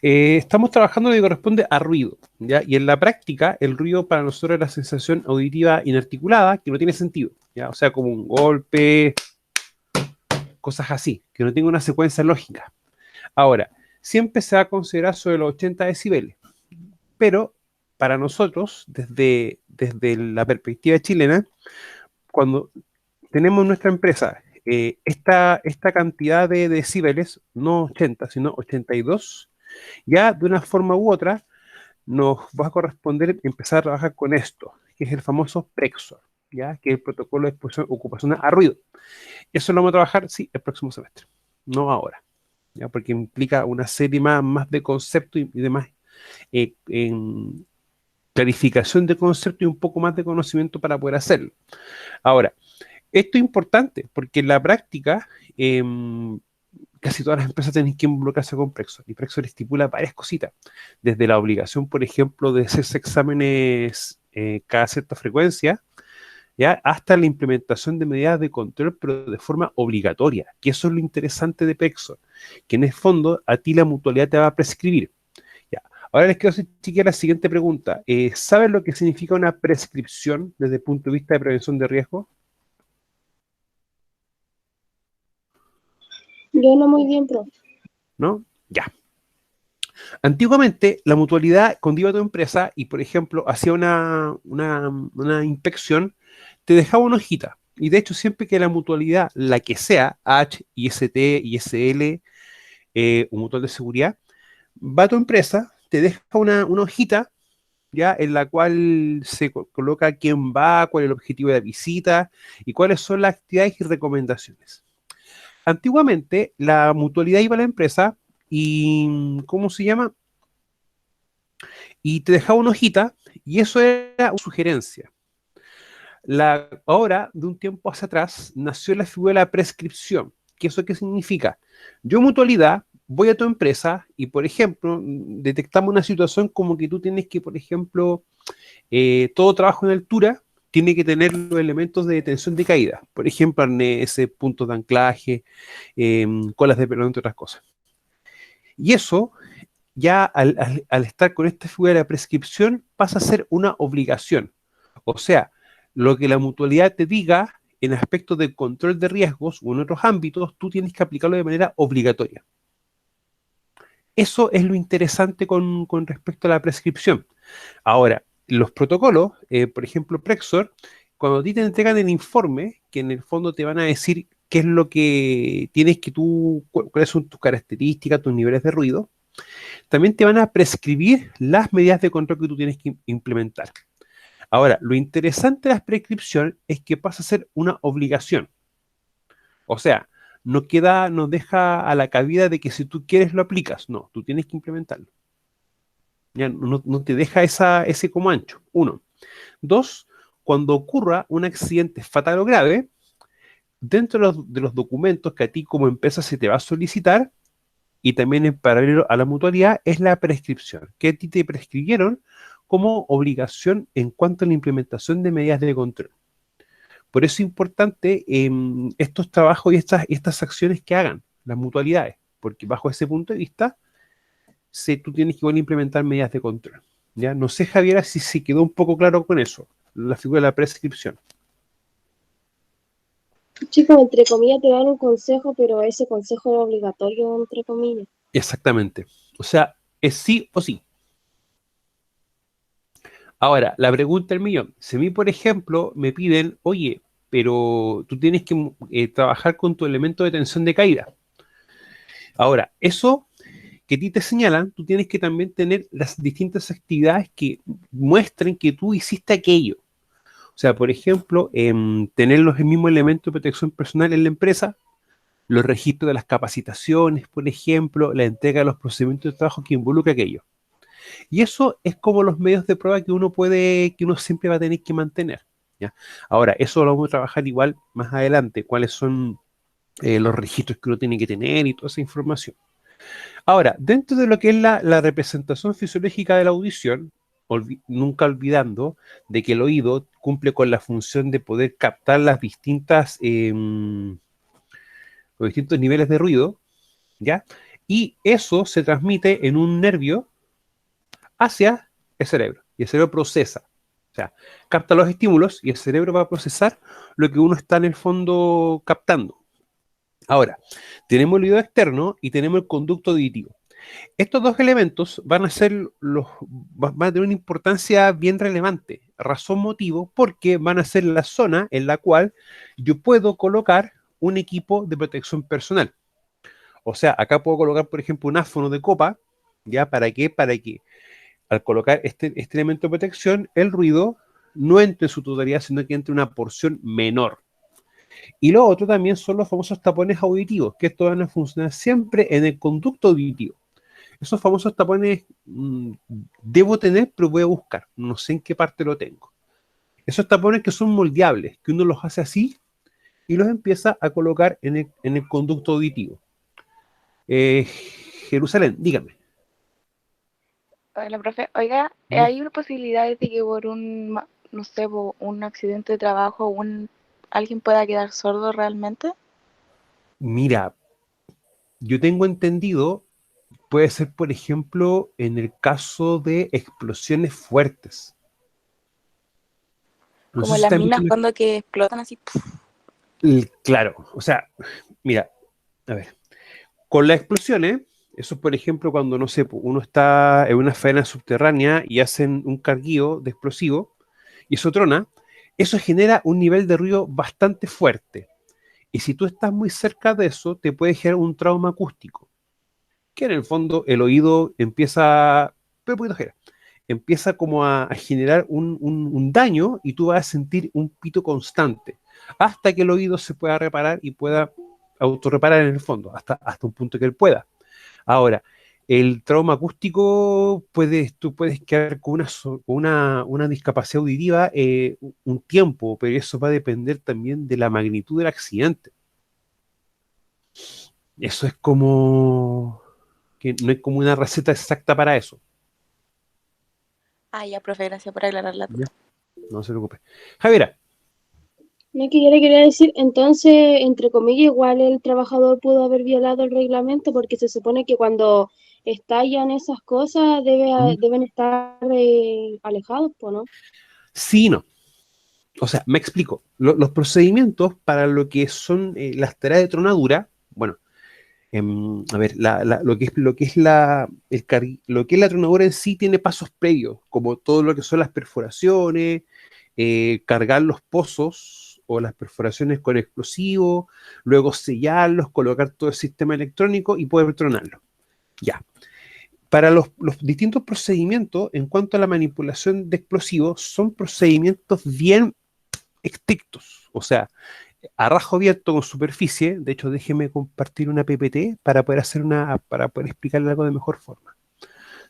Estamos trabajando lo que corresponde a ruido, ¿ya? Y en la práctica, el ruido para nosotros es la sensación auditiva inarticulada que no tiene sentido, ¿ya? O sea, como un golpe, cosas así, que no tenga una secuencia lógica. Ahora, siempre se va a considerar sobre los 80 decibeles, pero para nosotros, desde la perspectiva chilena, cuando tenemos en nuestra empresa esta cantidad de decibeles, no 80, sino 82, ya de una forma u otra nos va a corresponder empezar a trabajar con esto, que es el famoso Prexor, ya que es el protocolo de exposición ocupacional a ruido. Eso lo vamos a trabajar, sí, el próximo semestre, no ahora, ya porque implica una serie más de conceptos y demás en clarificación de conceptos y un poco más de conocimiento para poder hacerlo. Ahora, esto es importante porque en la práctica casi todas las empresas tienen que involucrarse con Prexor y Prexor estipula varias cositas, desde la obligación, por ejemplo, de hacerse exámenes cada cierta frecuencia, ¿ya? Hasta la implementación de medidas de control, pero de forma obligatoria, que eso es lo interesante de Prexor, que en el fondo a ti la mutualidad te va a prescribir. ¿Ya? Ahora les quiero hacer, chiquillos, la siguiente pregunta. ¿Saben lo que significa una prescripción desde el punto de vista de prevención de riesgo? Yo no muy bien, profe. ¿No? Ya. Antiguamente, la mutualidad, cuando iba a tu empresa y, por ejemplo, hacía una inspección, te dejaba una hojita. Y de hecho, siempre que la mutualidad, la que sea, H, IST, ISL, un mutual de seguridad, va a tu empresa, te deja una hojita, ya, en la cual se coloca quién va, cuál es el objetivo de la visita y cuáles son las actividades y recomendaciones. Antiguamente, la mutualidad iba a la empresa y, ¿cómo se llama? Y te dejaba una hojita y eso era una sugerencia. Ahora, de un tiempo hacia atrás, nació la figura de la prescripción. ¿Qué eso qué significa? Yo, mutualidad, voy a tu empresa y, por ejemplo, detectamos una situación como que tú tienes que, por ejemplo, todo trabajo en altura tiene que tener los elementos de detención de caída. Por ejemplo, arnés, puntos de anclaje, colas de pelo, entre otras cosas. Y eso ya al estar con esta figura de la prescripción pasa a ser una obligación. O sea, lo que la mutualidad te diga en aspectos de control de riesgos o en otros ámbitos, tú tienes que aplicarlo de manera obligatoria. Eso es lo interesante con respecto a la prescripción. Ahora, los protocolos, por ejemplo, Prexor, cuando a ti te entregan el informe, que en el fondo te van a decir qué es lo que tienes que tú, cuáles son tus características, tus niveles de ruido, también te van a prescribir las medidas de control que tú tienes que implementar. Ahora, lo interesante de la prescripción es que pasa a ser una obligación. O sea, no deja a la cabida de que si tú quieres lo aplicas. No, tú tienes que implementarlo. Ya no te deja ese como ancho. Uno. Dos, cuando ocurra un accidente fatal o grave, dentro de los documentos que a ti como empresa se te va a solicitar, y también en paralelo a la mutualidad, es la prescripción, que a ti te prescribieron como obligación en cuanto a la implementación de medidas de control. Por eso es importante estos trabajos y estas acciones que hagan las mutualidades, porque bajo ese punto de vista, tú tienes que igual implementar medidas de control. ¿Ya? No sé, Javiera, si se quedó un poco claro con eso, la figura de la prescripción. Chicos, entre comillas te dan un consejo, pero ese consejo es obligatorio, entre comillas. Exactamente. O sea, es sí o sí. Ahora, la pregunta del millón. Si a mí, por ejemplo, me piden, oye, pero tú tienes que trabajar con tu elemento de tensión de caída. Ahora, eso que a ti te señalan, tú tienes que también tener las distintas actividades que muestren que tú hiciste aquello. O sea, por ejemplo, tener los mismos elementos de protección personal en la empresa, los registros de las capacitaciones, por ejemplo, la entrega de los procedimientos de trabajo que involucra aquello. Y eso es como los medios de prueba que uno siempre va a tener que mantener. ¿Ya? Ahora, eso lo vamos a trabajar igual más adelante, cuáles son los registros que uno tiene que tener y toda esa información. Ahora, dentro de lo que es la representación fisiológica de la audición, nunca olvidando de que el oído cumple con la función de poder captar los distintos niveles de ruido, ¿ya? y eso se transmite en un nervio hacia el cerebro, y el cerebro procesa, o sea, capta los estímulos y el cerebro va a procesar lo que uno está en el fondo captando. Ahora, tenemos el oído externo y tenemos el conducto auditivo. Estos dos elementos van a ser van a tener una importancia bien relevante, razón motivo, porque van a ser la zona en la cual yo puedo colocar un equipo de protección personal. O sea, acá puedo colocar, por ejemplo, un áfono de copa, ¿ya? ¿Para qué? Para que al colocar este elemento de protección, el ruido no entre en su totalidad, sino que entre una porción menor. Y lo otro también son los famosos tapones auditivos, que estos van a funcionar siempre en el conducto auditivo. Esos famosos tapones debo tener, pero voy a buscar. No sé en qué parte lo tengo. Esos tapones que son moldeables, que uno los hace así y los empieza a colocar en el conducto auditivo. Eh, Jerusalén, dígame. Hola, profe. Oiga, ¿Ya? ¿hay una posibilidad de que por no sé, por un accidente de trabajo, alguien pueda quedar sordo realmente? Mira, yo tengo entendido, puede ser, por ejemplo, en el caso de explosiones fuertes. No sé Como si las estás visto. minas cuando que explotan así. ¡Puf! Claro, o sea, mira, a ver, con las explosiones, eso por ejemplo cuando, no sé, uno está en una faena subterránea y hacen un carguío de explosivo y eso trona, eso genera un nivel de ruido bastante fuerte. Y si tú estás muy cerca de eso, te puede generar un trauma acústico, que en el fondo el oído empieza, pero poquito genera, empieza como a generar un daño y tú vas a sentir un pito constante, hasta que el oído se pueda reparar y pueda autorreparar en el fondo, hasta un punto que él pueda. Ahora, el trauma acústico, tú puedes quedar con una discapacidad auditiva un tiempo, pero eso va a depender también de la magnitud del accidente. Eso es como que no hay como una receta exacta para eso. Ah, ya, profe, gracias por aclarar la ¿Ya? duda. No se preocupe. Javiera, No es que yo le quería decir, entonces, entre comillas, igual el trabajador pudo haber violado el reglamento porque se supone que cuando estallan esas cosas deben estar alejados, pues, ¿no? sí y no. O sea, me explico. Los procedimientos para lo que son las tareas de tronadura, bueno, a ver, lo que es la tronadura en sí tiene pasos previos, como todo lo que son las perforaciones, cargar los pozos o las perforaciones con explosivo, luego sellarlos, colocar todo el sistema electrónico y poder tronarlo. Ya. Para los distintos procedimientos en cuanto a la manipulación de explosivos, son procedimientos bien estrictos. O sea, a rajo abierto con superficie. De hecho, déjeme compartir una PPT para poder explicarle algo de mejor forma.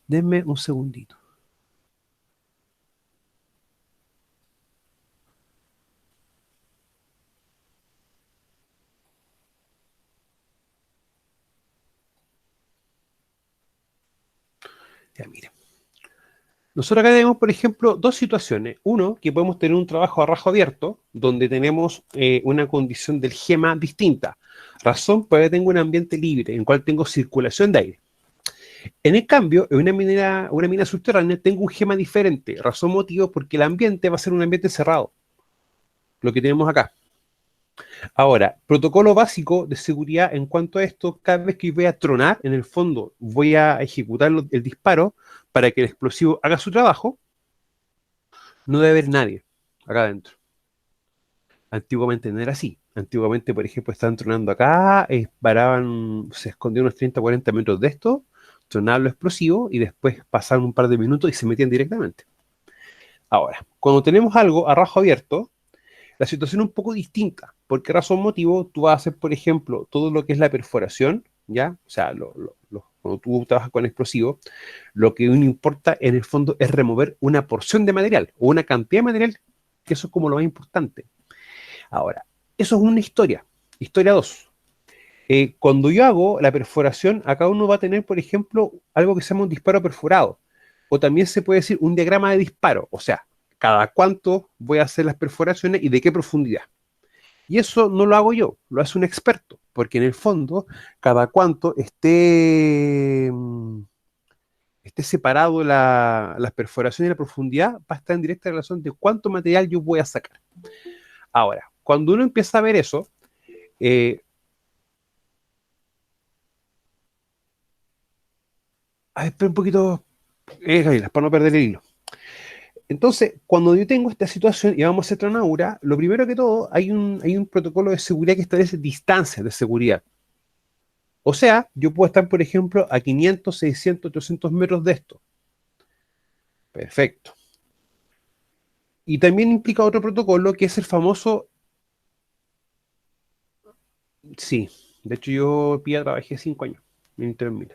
Denme un segundito. Ya, miren. Nosotros acá tenemos, por ejemplo, dos situaciones. Uno, que podemos tener un trabajo a rajo abierto, donde tenemos una condición del gema distinta. Razón, porque tengo un ambiente libre, en el cual tengo circulación de aire. En el cambio, en una mina subterránea tengo un gema diferente. Razón, motivo, porque el ambiente va a ser un ambiente cerrado. Lo que tenemos acá. Ahora, protocolo básico de seguridad en cuanto a esto, cada vez que voy a tronar, en el fondo voy a ejecutar el disparo para que el explosivo haga su trabajo, no debe haber nadie acá adentro. Antiguamente no era así. Antiguamente, por ejemplo, estaban tronando acá, se escondían unos 30 o 40 metros de esto, tronaban lo explosivo y después pasaban un par de minutos y se metían directamente. Ahora, cuando tenemos algo a rajo abierto, la situación es un poco distinta. ¿Por qué razón motivo? Tú vas a hacer, por ejemplo, todo lo que es la perforación, ¿ya? O sea, cuando tú trabajas con explosivos, lo que uno importa en el fondo es remover una porción de material o una cantidad de material, que eso es como lo más importante. Ahora, eso es una historia. Historia 2. Cuando yo hago la perforación, acá uno va a tener, por ejemplo, algo que se llama un disparo perforado. O también se puede decir un diagrama de disparo. O sea, cada cuánto voy a hacer las perforaciones y de qué profundidad. Y eso no lo hago yo, lo hace un experto. porque en el fondo, cada cuanto esté separado las perforaciones y la profundidad, va a estar en directa relación de cuánto material yo voy a sacar. Ahora, cuando uno empieza a ver eso, a ver, espera un poquito, Gabriela, para no perder el hilo. Entonces, cuando yo tengo esta situación y vamos a hacer Tronaura, lo primero que todo, hay un protocolo de seguridad que establece distancias de seguridad. O sea, yo puedo estar, por ejemplo, a 500, 600, 800 metros de esto. Perfecto. Y también implica otro protocolo que es el famoso... Sí, de hecho yo trabajé 5 años en Intermil.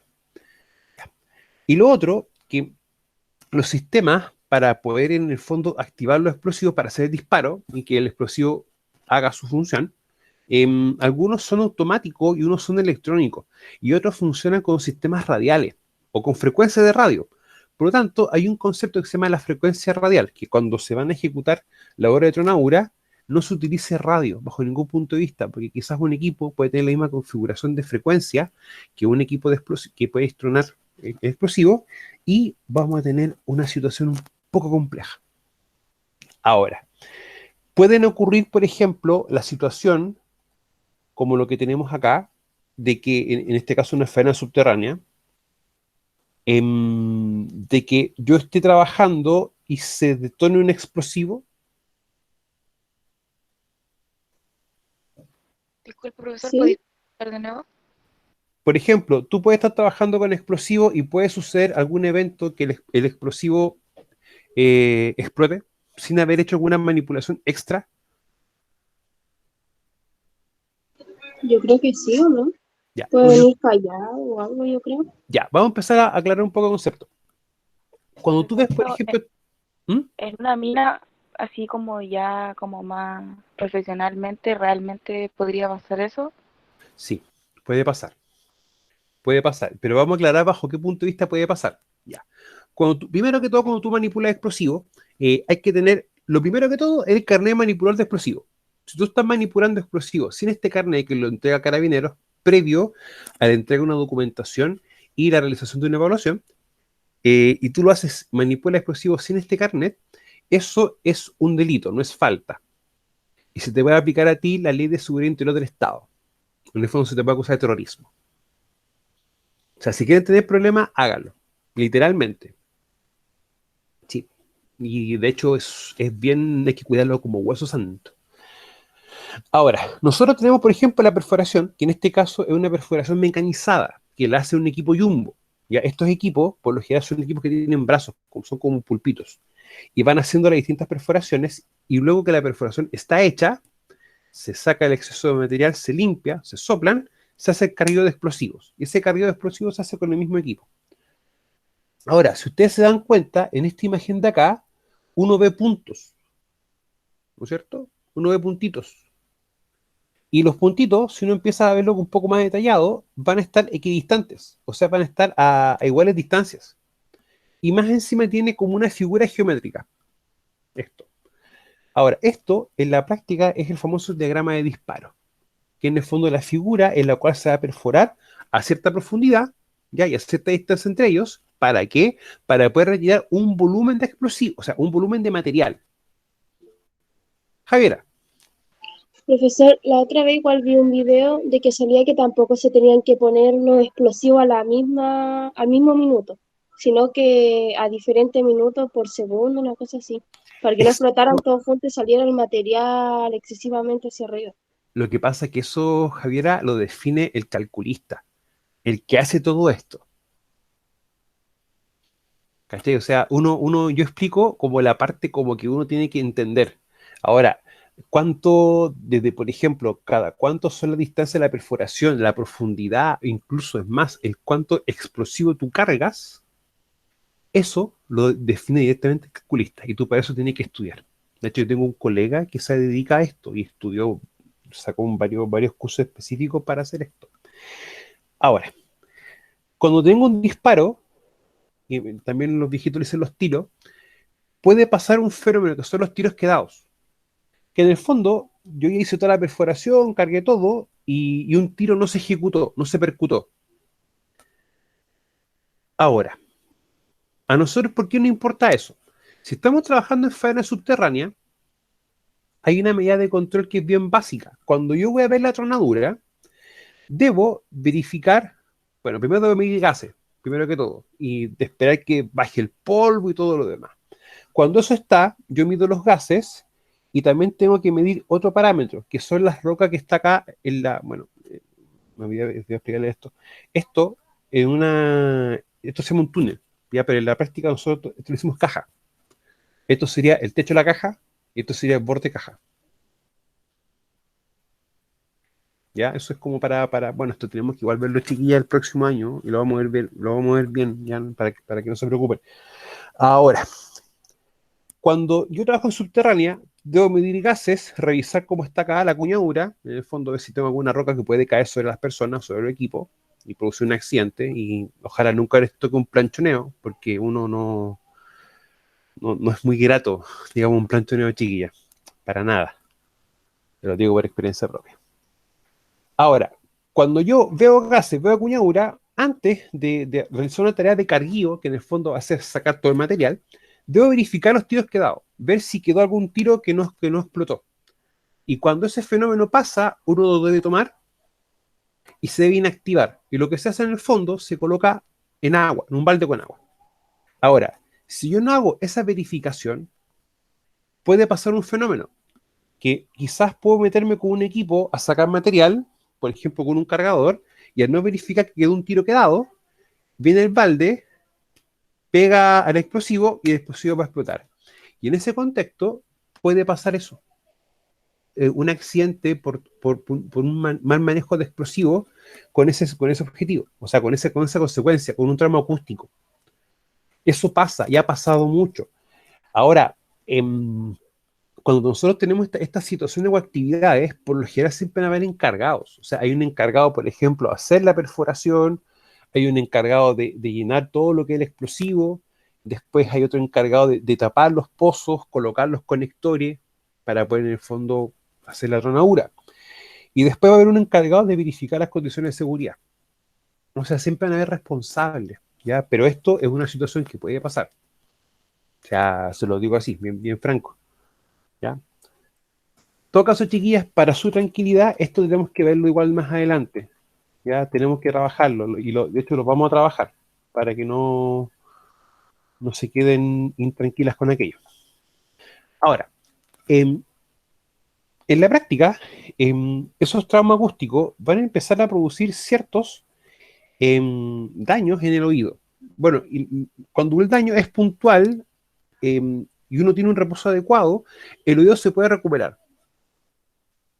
Y lo otro, que los sistemas para poder en el fondo activar los explosivos para hacer el disparo y que el explosivo haga su función, algunos son automáticos y unos son electrónicos y otros funcionan con sistemas radiales o con frecuencia de radio. Por lo tanto, hay un concepto que se llama la frecuencia radial, que cuando se van a ejecutar la obra de Tronaura, no se utilice radio bajo ningún punto de vista, porque quizás un equipo puede tener la misma configuración de frecuencia que un equipo de que puede tronar explosivo, y vamos a tener una situación un poco compleja. Ahora, pueden ocurrir, por ejemplo, la situación como lo que tenemos acá, de que en este caso una faena subterránea, de que yo esté trabajando y se detone un explosivo. Disculpe, profesor, ¿Sí? ¿podría explicar de nuevo? Por ejemplo, tú puedes estar trabajando con explosivo y puede suceder algún evento que el explosivo explote sin haber hecho alguna manipulación extra. Yo creo que sí, ¿o no? Ya, Puede venir fallado o algo, yo creo. ya, vamos a empezar a aclarar un poco el concepto. Cuando tú ves, por Pero ejemplo... ¿Mm? en una mina, así como ya como más profesionalmente, ¿realmente podría pasar eso? Sí, puede pasar. Puede pasar, pero vamos a aclarar bajo qué punto de vista puede pasar. Ya. Primero que todo, cuando tú manipulas explosivos, hay que tener, lo primero que todo, el carnet de manipulador de explosivos. Si tú estás manipulando explosivos sin este carnet que lo entrega Carabineros, previo a la entrega de una documentación y la realización de una evaluación, y tú lo haces, manipula explosivos sin este carnet, eso es un delito, no es falta. Y se te va a aplicar a ti la ley de seguridad interior del Estado. En el fondo se te puede acusar de terrorismo. O sea, si quieren tener problemas, háganlo. Literalmente. Sí. Y de hecho es bien, hay que cuidarlo como hueso santo. Ahora, nosotros tenemos, por ejemplo, la perforación, que en este caso es una perforación mecanizada, que la hace un equipo Jumbo. Ya, estos equipos, por lo general, son equipos que tienen brazos, son como pulpitos, y van haciendo las distintas perforaciones, y luego que la perforación está hecha, se saca el exceso de material, se limpia, se soplan, se hace el cargueo de explosivos, y ese cargueo de explosivos se hace con el mismo equipo. Ahora, si ustedes se dan cuenta, en esta imagen de acá, uno ve puntos, ¿no es cierto? Uno ve puntitos. Y los puntitos, si uno empieza a verlo un poco más detallado, van a estar equidistantes, o sea, van a estar a iguales distancias. Y más encima tiene como una figura geométrica. Esto. Ahora, esto en la práctica es el famoso diagrama de disparo, que en el fondo es la figura en la cual se va a perforar a cierta profundidad, ya, y a cierta distancia entre ellos. ¿Para qué? Para poder retirar un volumen de explosivo, o sea, un volumen de material. Javiera. Profesor, la otra vez igual vi un video de que salía que tampoco se tenían que poner los explosivos al mismo minuto, sino que a diferentes minutos por segundo, una cosa así, para que no explotaran Exacto. todos juntos y saliera el material excesivamente hacia arriba. Lo que pasa es que eso, Javiera, lo define el calculista, el que hace todo esto. ¿Cachai? O sea, yo explico como la parte como que uno tiene que entender. Ahora, desde, por ejemplo, cuánto son las distancias de la perforación, la profundidad, incluso es más, el cuánto explosivo tú cargas, eso lo define directamente el calculista, y tú para eso tienes que estudiar. De hecho, yo tengo un colega que se dedica a esto y sacó varios cursos específicos para hacer esto. Ahora, cuando tengo un disparo, y también los viejitos le dicen los tiros, puede pasar un fenómeno que son los tiros quedados. Que en el fondo, yo ya hice toda la perforación, cargué todo, y un tiro no se ejecutó, no se percutó. Ahora, a nosotros, ¿por qué nos importa eso? Si estamos trabajando en faena subterránea, hay una medida de control que es bien básica. Cuando yo voy a ver la tronadura, debo verificar, bueno, primero debo medir gases, primero que todo, y de esperar que baje el polvo y todo lo demás. Cuando eso está, yo mido los gases y también tengo que medir otro parámetro, que son las rocas que está acá en la, bueno, me olvidé de explicarle esto. Esto se llama un túnel, ¿ya? Pero en la práctica nosotros esto le decimos caja. Esto sería el techo de la caja y esto sería el borde de caja. ¿Ya? Eso es como bueno, esto tenemos que igual verlo chiquilla el próximo año y lo vamos a ver bien, ¿ya? Para que no se preocupen. Ahora, cuando yo trabajo en subterránea, debo medir gases, revisar cómo está acá la cuñadura, en el fondo ver si tengo alguna roca que puede caer sobre las personas, sobre el equipo, y producir un accidente, y ojalá nunca les toque un planchoneo, porque uno no es muy grato, digamos, un planchoneo chiquilla, para nada. Te lo digo por experiencia propia. Ahora, cuando yo veo gases, veo cuñadura, antes de realizar una tarea de carguío, que en el fondo va a ser sacar todo el material, debo verificar los tiros que he dado, ver si quedó algún tiro que no explotó. Y cuando ese fenómeno pasa, uno lo debe tomar y se debe inactivar. Y lo que se hace en el fondo se coloca en agua, en un balde con agua. Ahora, si yo no hago esa verificación, puede pasar un fenómeno, que quizás puedo meterme con un equipo a sacar material, por ejemplo con un cargador, y al no verificar que quedó un tiro quedado, viene el balde, pega al explosivo y el explosivo va a explotar. Y en ese contexto puede pasar eso. Un accidente por un mal manejo de explosivos con ese objetivo, o sea, con esa consecuencia, con un trauma acústico. Eso pasa y ha pasado mucho. Ahora, cuando nosotros tenemos estas situaciones o actividades, por lo general siempre van a haber encargados. O sea, hay un encargado, por ejemplo, de hacer la perforación, hay un encargado de llenar todo lo que es el explosivo, después hay otro encargado de tapar los pozos, colocar los conectores para poder en el fondo hacer la tronadura. Y después va a haber un encargado de verificar las condiciones de seguridad. O sea, siempre van a haber responsables, ¿ya? Pero esto es una situación que puede pasar. O sea, se lo digo así, bien, bien franco, ¿ya? En todo caso, chiquillas, para su tranquilidad, esto tenemos que verlo igual más adelante, ¿ya? Tenemos que trabajarlo, y de hecho lo vamos a trabajar, para que no se queden intranquilas con aquello. Ahora, en la práctica, esos traumas acústicos van a empezar a producir ciertos daños en el oído. Bueno, cuando el daño es puntual y uno tiene un reposo adecuado, el oído se puede recuperar.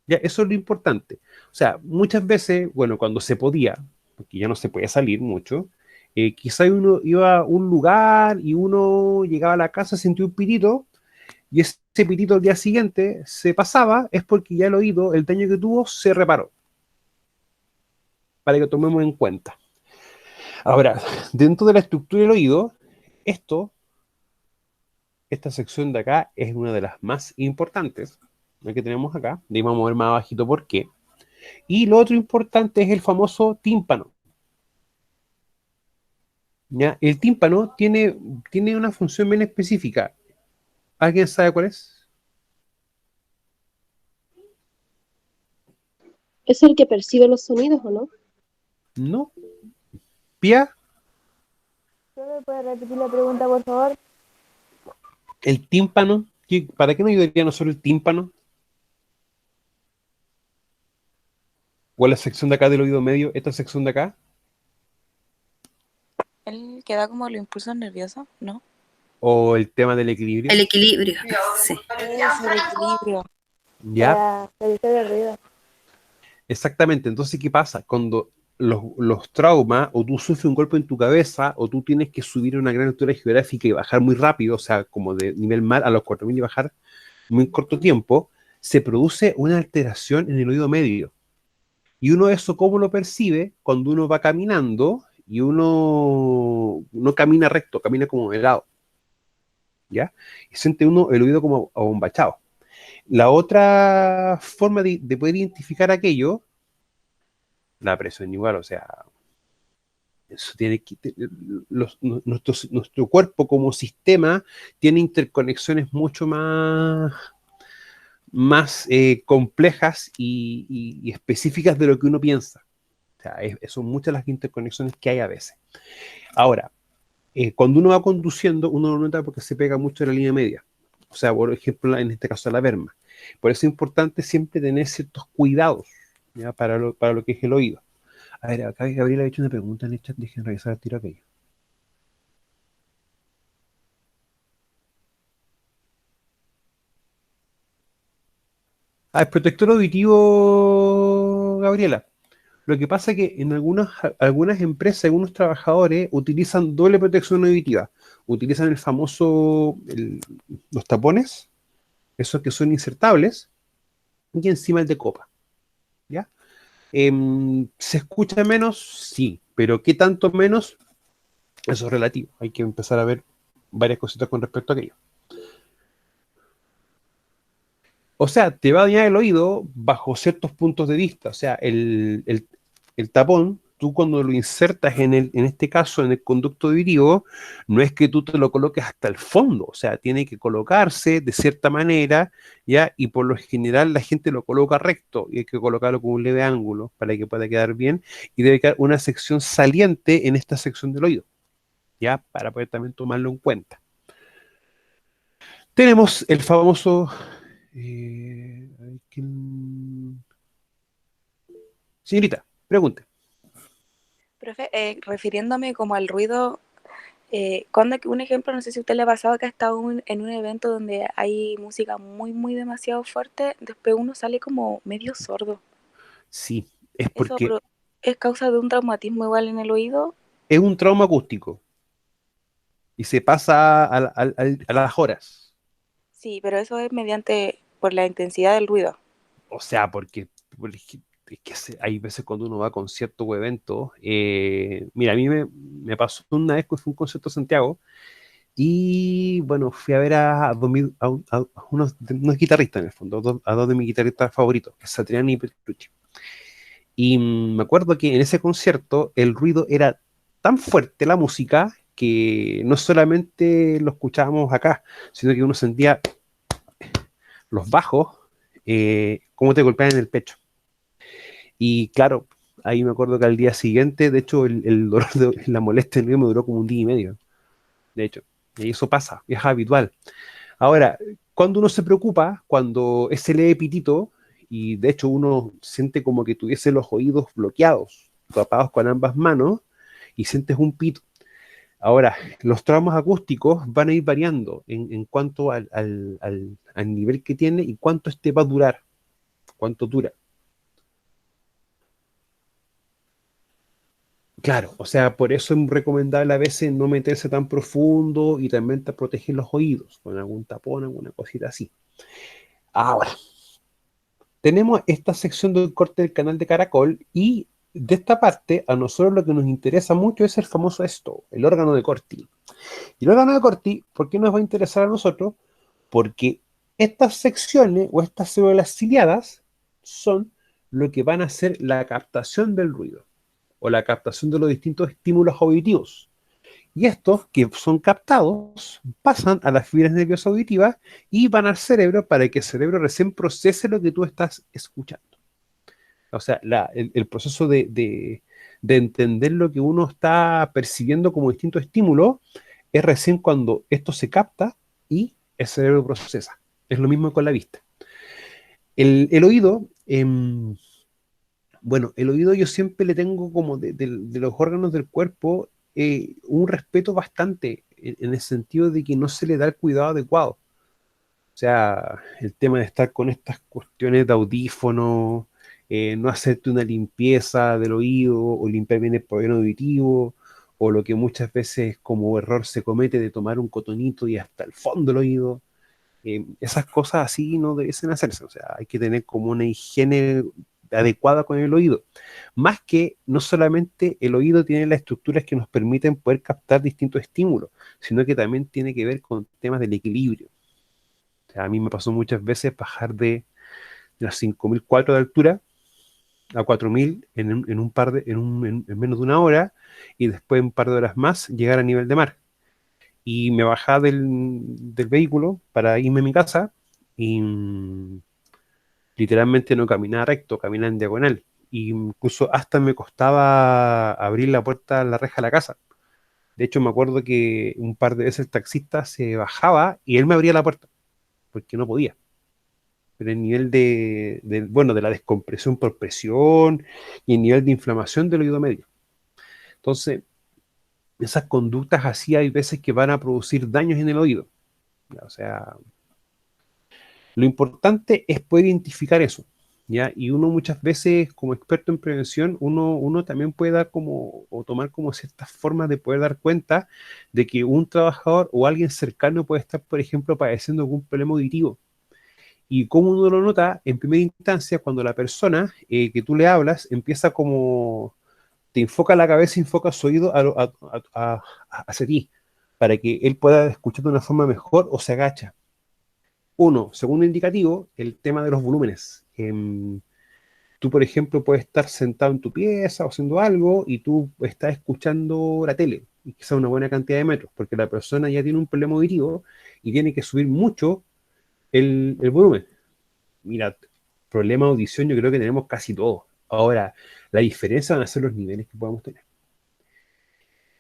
Ya, eso es lo importante. O sea, muchas veces, bueno, cuando se podía, porque ya no se podía salir mucho, quizá uno iba a un lugar y uno llegaba a la casa, sentía un pitito, y ese pitito al día siguiente se pasaba, es porque ya el oído, el daño que tuvo, se reparó. Para que tomemos en cuenta. Ahora, dentro de la estructura del oído, esta sección de acá es una de las más importantes, la que tenemos acá. De ahí vamos a ver más abajito por qué. Y lo otro importante es el famoso tímpano. ¿Ya? El tímpano tiene una función bien específica. ¿Alguien sabe cuál es? ¿Es el que percibe los sonidos o no? No. Pia, ¿Me puede repetir la pregunta, por favor? el tímpano. ¿Para qué nos ayudaría no solo el tímpano? O la sección de acá del oído medio, esta sección de acá. Él queda como los impulsos nerviosos, ¿no? O el tema del equilibrio. El equilibrio, sí. Es el equilibrio. ¿Ya? Para reducir el ruido. Exactamente. Entonces, ¿qué pasa? Cuando los traumas, o tú sufres un golpe en tu cabeza, o tú tienes que subir a una gran altura geográfica y bajar muy rápido, o sea, como de nivel mar a los 4000 y bajar muy corto tiempo, se produce una alteración en el oído medio. Y uno eso, ¿cómo lo percibe? Cuando uno va caminando y uno no camina recto, camina como de lado, ¿ya? Y siente uno el oído como abombachado. La otra forma de poder identificar aquello la presión igual, o sea, eso tiene que, nuestro cuerpo como sistema tiene interconexiones mucho más complejas y específicas de lo que uno piensa. O sea, son muchas las interconexiones que hay a veces. Ahora, cuando uno va conduciendo, uno lo nota porque se pega mucho en la línea media. O sea, por ejemplo, en este caso la berma. Por eso es importante siempre tener ciertos cuidados, ¿ya? Para lo que es el oído. A ver, acá Gabriela ha hecho una pregunta en el chat, dejen revisar el tiro aquello. Ah, el protector auditivo, Gabriela. Lo que pasa es que en algunas empresas, algunos trabajadores utilizan doble protección auditiva. Utilizan el famoso, los tapones, esos que son insertables, y encima el de copa, ¿ya? ¿Se escucha menos? Sí, pero ¿qué tanto menos? Eso es relativo. Hay que empezar a ver varias cositas con respecto a aquello. O sea, te va a dañar el oído bajo ciertos puntos de vista. O sea, el tapón, tú cuando lo insertas en este caso, en el conducto auditivo, no es que tú te lo coloques hasta el fondo. O sea, tiene que colocarse de cierta manera, ¿ya? Y por lo general la gente lo coloca recto y hay que colocarlo con un leve ángulo para que pueda quedar bien. Y debe quedar una sección saliente en esta sección del oído, ¿ya? Para poder también tomarlo en cuenta. Tenemos el famoso... a ver, señorita, pregunte. Profe, refiriéndome como al ruido, un ejemplo, no sé si a usted le ha pasado que ha estado en un evento donde hay música muy, muy demasiado fuerte, después uno sale como medio sordo. Sí, es ¿Eso porque es causa de un traumatismo igual en el oído? es un trauma acústico y se pasa a las horas. Sí, pero eso es por la intensidad del ruido. O sea, porque es que hay veces cuando uno va a conciertos o eventos. Mira, a mí me pasó una vez que fue un concierto en Santiago y bueno, fui a ver a unos guitarristas en el fondo, a dos de mis guitarristas favoritos, que es Satriani y Petrucci. Y me acuerdo que en ese concierto el ruido era tan fuerte, la música, que no solamente lo escuchábamos acá, sino que uno sentía los bajos, cómo te golpeaban en el pecho. Y claro, ahí me acuerdo que al día siguiente, de hecho, el dolor de la molestia en el oído me duró como un día y medio, de hecho. Y eso pasa, es habitual. Ahora, cuando uno se preocupa, cuando ese leve pitito, y de hecho uno siente como que tuviese los oídos bloqueados, tapados con ambas manos, y sientes un pito. Ahora, los traumas acústicos van a ir variando en cuanto al nivel que tiene y cuánto este va a durar, cuánto dura. Claro, o sea, por eso es recomendable a veces no meterse tan profundo y también te proteger los oídos con algún tapón, alguna cosita así. Ahora, tenemos esta sección del corte del canal de Caracol y de esta parte a nosotros lo que nos interesa mucho es el famoso esto, el órgano de Corti. Y el órgano de Corti, ¿por qué nos va a interesar a nosotros? Porque estas secciones o estas células ciliadas son lo que van a hacer la captación del ruido o la captación de los distintos estímulos auditivos. Y estos que son captados pasan a las fibras nerviosas auditivas y van al cerebro para que el cerebro recién procese lo que tú estás escuchando. O sea, el proceso de entender lo que uno está percibiendo como distinto estímulo es recién cuando esto se capta y el cerebro procesa. Es lo mismo con la vista. El oído, bueno, el oído yo siempre le tengo como de los órganos del cuerpo un respeto bastante en el sentido de que no se le da el cuidado adecuado. O sea, el tema de estar con estas cuestiones de audífono, no hacerte una limpieza del oído o limpiar bien el pabellón auditivo, o lo que muchas veces como error se comete de tomar un cotonito y hasta el fondo del oído. Esas cosas así no debiesen hacerse. O sea, hay que tener como una higiene adecuada con el oído. Más que no solamente el oído tiene las estructuras que nos permiten poder captar distintos estímulos, sino que también tiene que ver con temas del equilibrio. O sea, a mí me pasó muchas veces bajar de las 5004 de altura a 4000 en menos de una hora, y después un par de horas más llegar a nivel de mar. Y me bajaba del vehículo para irme a mi casa y literalmente no caminaba recto, caminaba en diagonal. Y incluso hasta me costaba abrir la puerta, la reja de la casa. De hecho, me acuerdo que un par de veces el taxista se bajaba y él me abría la puerta, porque no podía. Pero el nivel bueno, de la descompresión por presión y el nivel de inflamación del oído medio. Entonces, esas conductas así hay veces que van a producir daños en el oído. O sea, lo importante es poder identificar eso, ¿ya? Y uno muchas veces, como experto en prevención, uno también puede dar como, o tomar como ciertas formas de poder dar cuenta de que un trabajador o alguien cercano puede estar, por ejemplo, padeciendo algún problema auditivo. Y cómo uno lo nota en primera instancia cuando la persona que tú le hablas empieza como, te enfoca la cabeza, enfoca su oído hacia ti, para que él pueda escuchar de una forma mejor o se agacha. Uno, segundo indicativo, el tema de los volúmenes. Tú, por ejemplo, puedes estar sentado en tu pieza o haciendo algo y tú estás escuchando la tele, y quizá una buena cantidad de metros, porque la persona ya tiene un problema auditivo y tiene que subir mucho el volumen. Mira, problema de audición yo creo que tenemos casi todos. Ahora, la diferencia van a ser los niveles que podamos tener.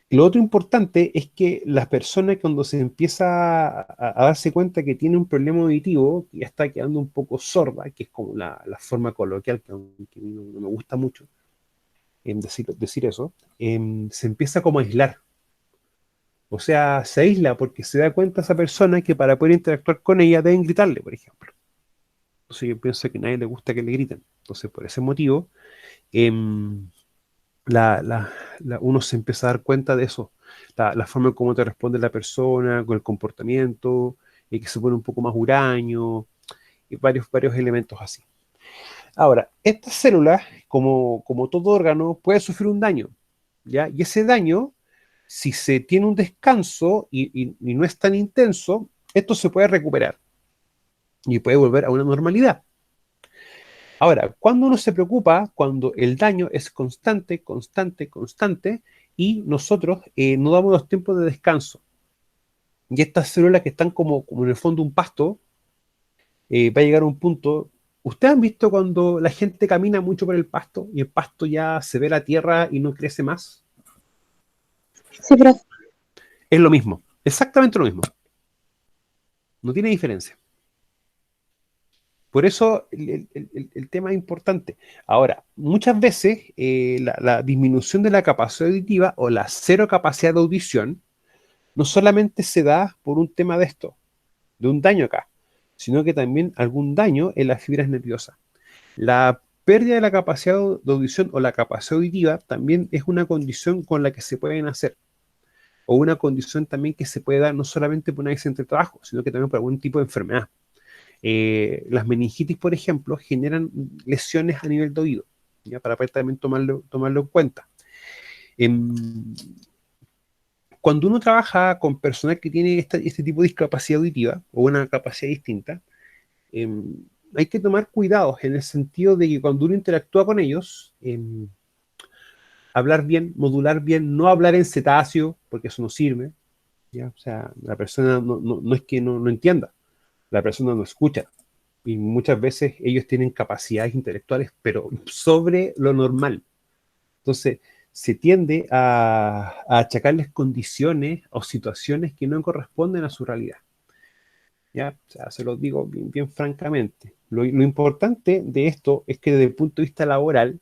Lo otro importante es que las personas cuando se empieza a darse cuenta que tiene un problema auditivo, que ya está quedando un poco sorda, que es como la forma coloquial, que aunque a mí no me gusta mucho decir eso, se empieza como a aislar. O sea, se aísla porque se da cuenta esa persona que para poder interactuar con ella deben gritarle, por ejemplo. Entonces yo pienso que a nadie le gusta que le griten. Entonces, por ese motivo, em, la, la- uno se empieza a dar cuenta de eso, la forma en cómo te responde la persona, con el comportamiento, y que se pone un poco más huraño, y varios elementos así. Ahora, estas células, como todo órgano, puede sufrir un daño, ¿ya? Y ese daño, si se tiene un descanso y no es tan intenso, esto se puede recuperar y puede volver a una normalidad. Ahora, cuando uno se preocupa, cuando el daño es constante, constante, constante, y nosotros no damos los tiempos de descanso. Y estas células que están como en el fondo un pasto, va a llegar a un punto. ¿Ustedes han visto cuando la gente camina mucho por el pasto y el pasto ya se ve la tierra y no crece más? Sí, profe. Es lo mismo, exactamente lo mismo. No tiene diferencia. Por eso el tema es importante. Ahora, muchas veces la disminución de la capacidad auditiva o la cero capacidad de audición no solamente se da por un tema de esto, de un daño acá, sino que también algún daño en las fibras nerviosas. La pérdida de la capacidad de audición o la capacidad auditiva también es una condición con la que se pueden hacer, o una condición también que se puede dar no solamente por un accidente de trabajo, sino que también por algún tipo de enfermedad. Las meningitis, por ejemplo, generan lesiones a nivel de oído, ¿ya? Para poder también tomarlo en cuenta. Cuando uno trabaja con personas que tienen este tipo de discapacidad auditiva o una capacidad distinta, hay que tomar cuidados en el sentido de que cuando uno interactúa con ellos, hablar bien, modular bien, no hablar en cetáceo, porque eso no sirve, ¿ya? O sea, la persona no es que no entienda, la persona no escucha. Y muchas veces ellos tienen capacidades intelectuales, pero sobre lo normal. Entonces, se tiende a achacarles condiciones o situaciones que no corresponden a su realidad. ¿Ya? O sea, se lo digo bien francamente. Lo importante de esto es que desde el punto de vista laboral,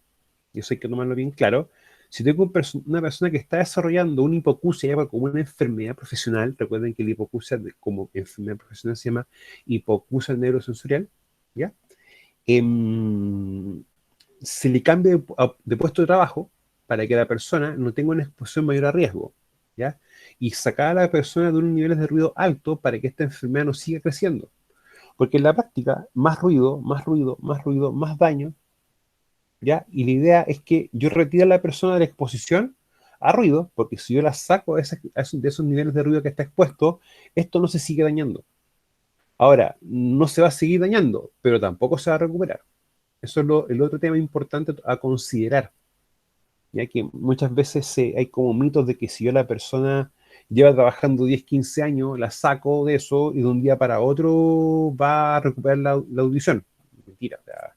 y eso hay que tomarlo bien claro, si tengo una persona que está desarrollando una hipoacusia como una enfermedad profesional, recuerden que la hipoacusia como enfermedad profesional se llama hipoacusia neurosensorial, ¿ya? Em, Se le cambia de puesto de trabajo para que la persona no tenga una exposición mayor a riesgo, ¿ya? Y sacar a la persona de unos niveles de ruido alto para que esta enfermedad no siga creciendo. Porque en la práctica, más ruido, más ruido, más ruido, más daño, ¿ya? Y la idea es que yo retire a la persona de la exposición a ruido, porque si yo la saco de esos niveles de ruido que está expuesto, esto no se sigue dañando. Ahora, no se va a seguir dañando, pero tampoco se va a recuperar. Eso es el otro tema importante a considerar, ya que muchas veces hay como mitos de que si yo la persona lleva trabajando 10, 15 años, la saco de eso y de un día para otro va a recuperar la audición. Mentira, o sea,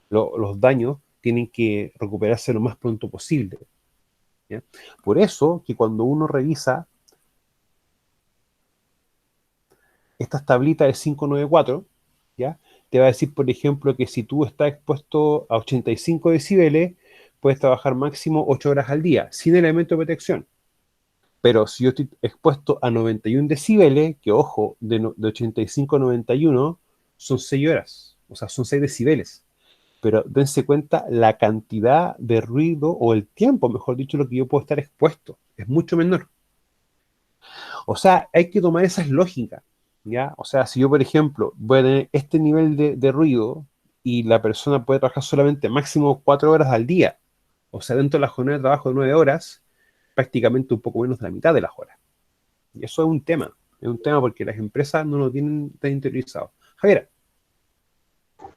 los daños tienen que recuperarse lo más pronto posible. ¿Ya? Por eso que cuando uno revisa estas tablitas de 594, ¿ya? Te va a decir, por ejemplo, que si tú estás expuesto a 85 decibeles, puedes trabajar máximo 8 horas al día, sin elemento de protección. Pero si yo estoy expuesto a 91 decibeles, que ojo, de 85 a 91 son 6 horas, o sea, son 6 decibeles. Pero dense cuenta la cantidad de ruido, o el tiempo, mejor dicho, lo que yo puedo estar expuesto, es mucho menor. O sea, hay que tomar esas lógicas, ¿ya? O sea, si yo, por ejemplo, voy a tener este nivel de ruido y la persona puede trabajar solamente máximo 4 horas al día, o sea, dentro de la jornada de trabajo de 9 horas, prácticamente un poco menos de la mitad de las horas. Y eso es un tema porque las empresas no lo tienen tan interiorizado. Javier.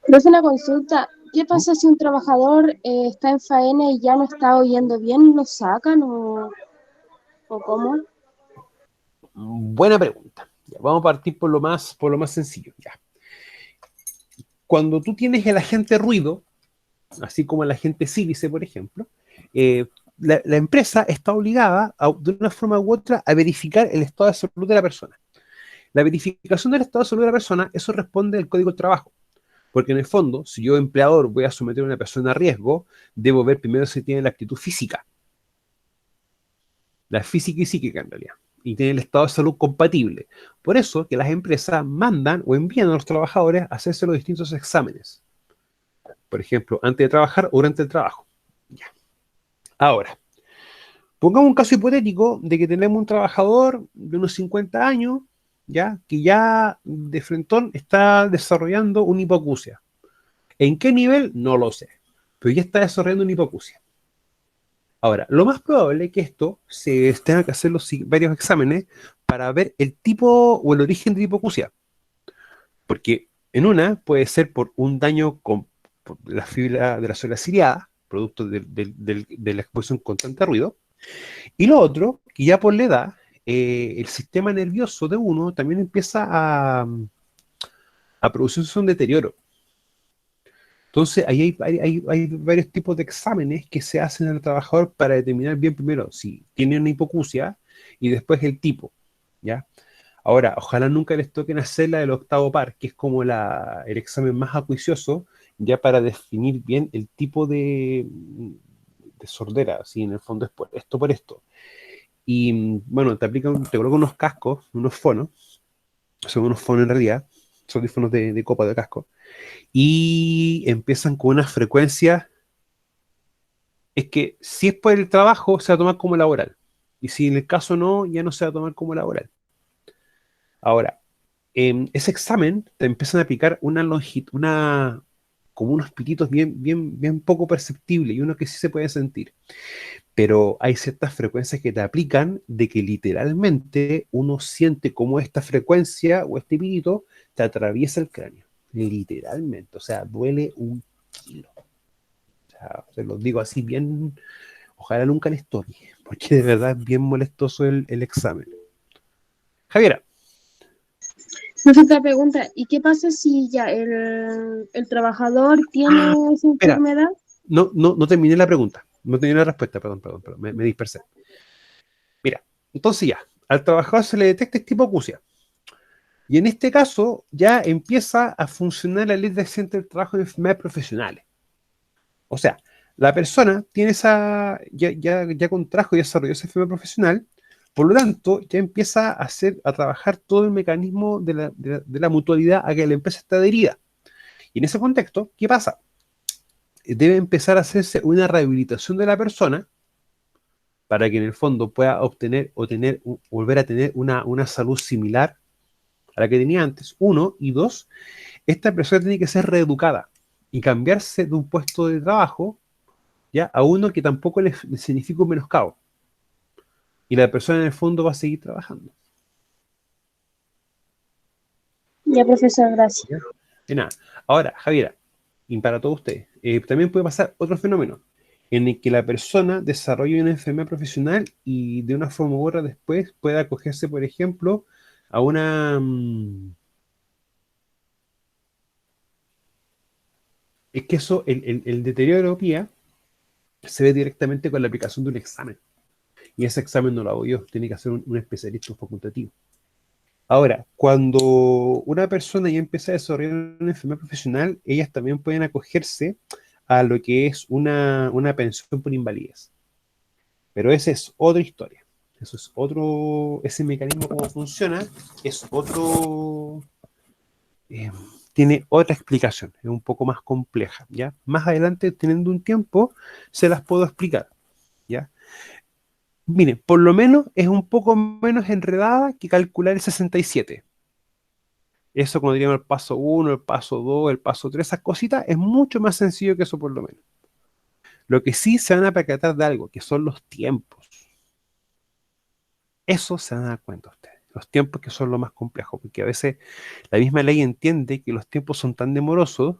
Profe, una consulta. ¿Qué pasa si un trabajador está en faena y ya no está oyendo bien? ¿Lo sacan o cómo? Buena pregunta. Ya, vamos a partir por lo más sencillo. Ya. Cuando tú tienes el agente ruido, así como el agente sílice, por ejemplo, la empresa está obligada, de una forma u otra, a verificar el estado de salud de la persona. La verificación del estado de salud de la persona, eso responde al Código del Trabajo. Porque en el fondo, si yo, empleador, voy a someter a una persona a riesgo, debo ver primero si tiene la actitud física. La física y psíquica, en realidad. Y tiene el estado de salud compatible. Por eso que las empresas mandan o envían a los trabajadores a hacerse los distintos exámenes. Por ejemplo, antes de trabajar o durante el trabajo. Ya. Ahora, pongamos un caso hipotético de que tenemos un trabajador de unos 50 años, ¿ya? Que ya de frentón está desarrollando una hipoacusia. ¿En qué nivel? No lo sé. Pero ya está desarrollando una hipoacusia. Ahora, lo más probable es que esto se tenga que hacer varios exámenes para ver el tipo o el origen de la hipoacusia. Porque en una puede ser por un daño por la fibra de la zona ciliada, producto de la exposición constante a ruido. Y lo otro, que ya por la edad, el sistema nervioso de uno también empieza a producirse un deterioro. Entonces, ahí hay varios tipos de exámenes que se hacen al trabajador para determinar bien primero si tiene una hipoacusia y después el tipo, ¿ya? Ahora, ojalá nunca les toquen hacer la del octavo par, que es como el examen más acuicioso, ya para definir bien el tipo de sordera, si en el fondo es por esto. Y bueno, te colocan unos cascos, unos fonos, son unos fonos en realidad, son audífonos de copa de casco, y empiezan con una frecuencia, es que si es por el trabajo, se va a tomar como laboral, y si en el caso no, ya no se va a tomar como laboral. Ahora, ese examen te empiezan a aplicar una longitud, como unos pititos bien poco perceptibles, y uno que sí se puede sentir. Pero hay ciertas frecuencias que te aplican de que literalmente uno siente como esta frecuencia o este pitito te atraviesa el cráneo. Literalmente, o sea, duele un kilo. O sea, se los digo así bien, ojalá nunca les toque, porque de verdad es bien molestoso el examen. Javiera. Otra pregunta, ¿y qué pasa si ya el trabajador tiene esa Espera, enfermedad? no terminé la pregunta, no terminé la respuesta, perdón, me dispersé. Mira, entonces ya, al trabajador se le detecta este hipoacusia. Y en este caso ya empieza a funcionar la ley de accidente del trabajo de enfermedades profesionales. O sea, la persona tiene ya contrajo y desarrolló esa enfermedad profesional, por lo tanto, ya empieza a trabajar todo el mecanismo de la mutualidad a que la empresa está adherida. Y en ese contexto, ¿qué pasa? Debe empezar a hacerse una rehabilitación de la persona para que en el fondo pueda obtener o volver a tener una salud similar a la que tenía antes, uno, y dos, esta persona tiene que ser reeducada y cambiarse de un puesto de trabajo ya a uno que tampoco le significa un menoscabo. Y la persona en el fondo va a seguir trabajando. Ya, profesor, gracias. ¿Ya? De nada. Ahora, Javiera, y para todos ustedes. También puede pasar otro fenómeno, en el que la persona desarrolle una enfermedad profesional y de una forma u otra después pueda acogerse, por ejemplo, a una... es que eso, el deterioro de la miopía se ve directamente con la aplicación de un examen. Y ese examen no lo hago yo, tiene que hacer un especialista facultativo. Ahora, cuando una persona ya empieza a desarrollar una enfermedad profesional, ellas también pueden acogerse a lo que es una pensión por invalidez. Pero esa es otra historia. Eso es otro, ese mecanismo cómo funciona, es otro, eh, tiene otra explicación, es un poco más compleja, ¿ya? Más adelante, teniendo un tiempo, se las puedo explicar, ¿ya? Miren, por lo menos es un poco menos enredada que calcular el 67. Eso, como diríamos, el paso 1, el paso 2, el paso 3, esas cositas, es mucho más sencillo que eso por lo menos. Lo que sí se van a percatar de algo, que son los tiempos. Eso se van a dar cuenta ustedes. Los tiempos que son lo más complejo, porque a veces la misma ley entiende que los tiempos son tan demorosos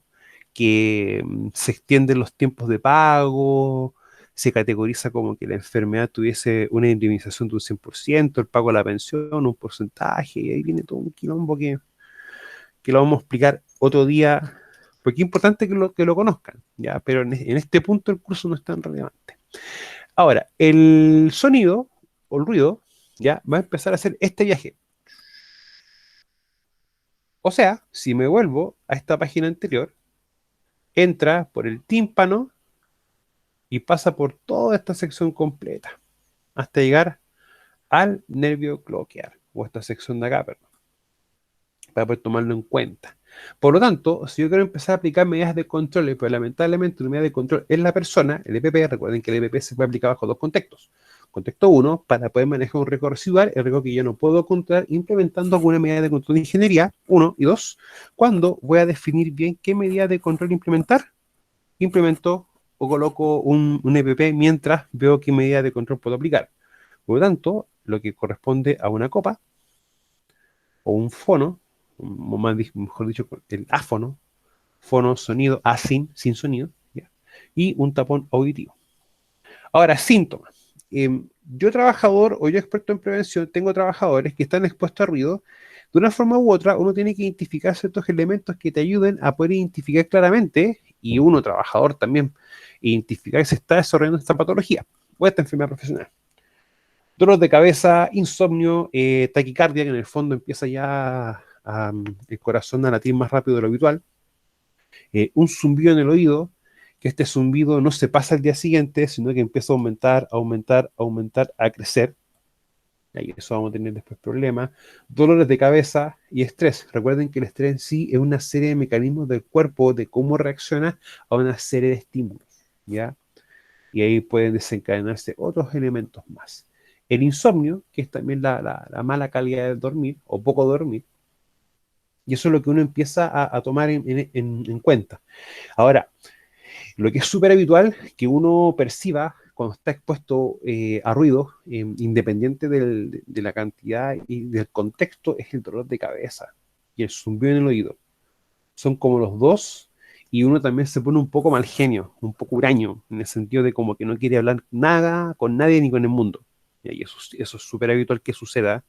que se extienden los tiempos de pago, se categoriza como que la enfermedad tuviese una indemnización de un 100%, el pago de la pensión, un porcentaje, y ahí viene todo un quilombo que lo vamos a explicar otro día, porque es importante que lo conozcan, ¿ya? Pero en este punto el curso no es tan relevante. Ahora, el sonido o el ruido, ¿ya? Va a empezar a hacer este viaje. O sea, si me vuelvo a esta página anterior, entra por el tímpano y pasa por toda esta sección completa, hasta llegar al nervio cloaquial, o esta sección de acá, perdón, para poder tomarlo en cuenta. Por lo tanto, si yo quiero empezar a aplicar medidas de control, pero lamentablemente una medida de control es la persona, el EPP, recuerden que el EPP se puede aplicar bajo dos contextos. Contexto 1, para poder manejar un riesgo residual, el riesgo que yo no puedo controlar implementando alguna medida de control de ingeniería, 1, y 2, cuando voy a definir bien qué medida de control implementar, implemento o coloco un EPP mientras veo qué medida de control puedo aplicar. Por lo tanto, lo que corresponde a una copa o un fono, o mejor dicho, el áfono, fono, sonido, sin sonido, ¿ya? Y un tapón auditivo. Ahora, síntomas. Yo trabajador o yo experto en prevención, tengo trabajadores que están expuestos a ruido. De una forma u otra, uno tiene que identificar ciertos elementos que te ayuden a poder identificar claramente, y uno, trabajador, también, identificar si está desarrollando esta patología o esta enfermedad profesional. Dolor de cabeza, insomnio, taquicardia, que en el fondo empieza ya el corazón a latir más rápido de lo habitual. Un zumbido en el oído, que este zumbido no se pasa al día siguiente, sino que empieza a aumentar, aumentar, aumentar, a crecer. Y eso vamos a tener después problemas. Dolores de cabeza y estrés. Recuerden que el estrés en sí es una serie de mecanismos del cuerpo de cómo reacciona a una serie de estímulos, ¿ya? Y ahí pueden desencadenarse otros elementos más. El insomnio, que es también la mala calidad de dormir o poco dormir, y eso es lo que uno empieza a tomar en cuenta. Ahora, lo que es súper habitual que uno perciba cuando está expuesto a ruido, independiente de la cantidad y del contexto, es el dolor de cabeza y el zumbido en el oído. Son como los dos, y uno también se pone un poco mal genio, un poco huraño, en el sentido de como que no quiere hablar nada con nadie ni con el mundo. Y eso es súper habitual que suceda.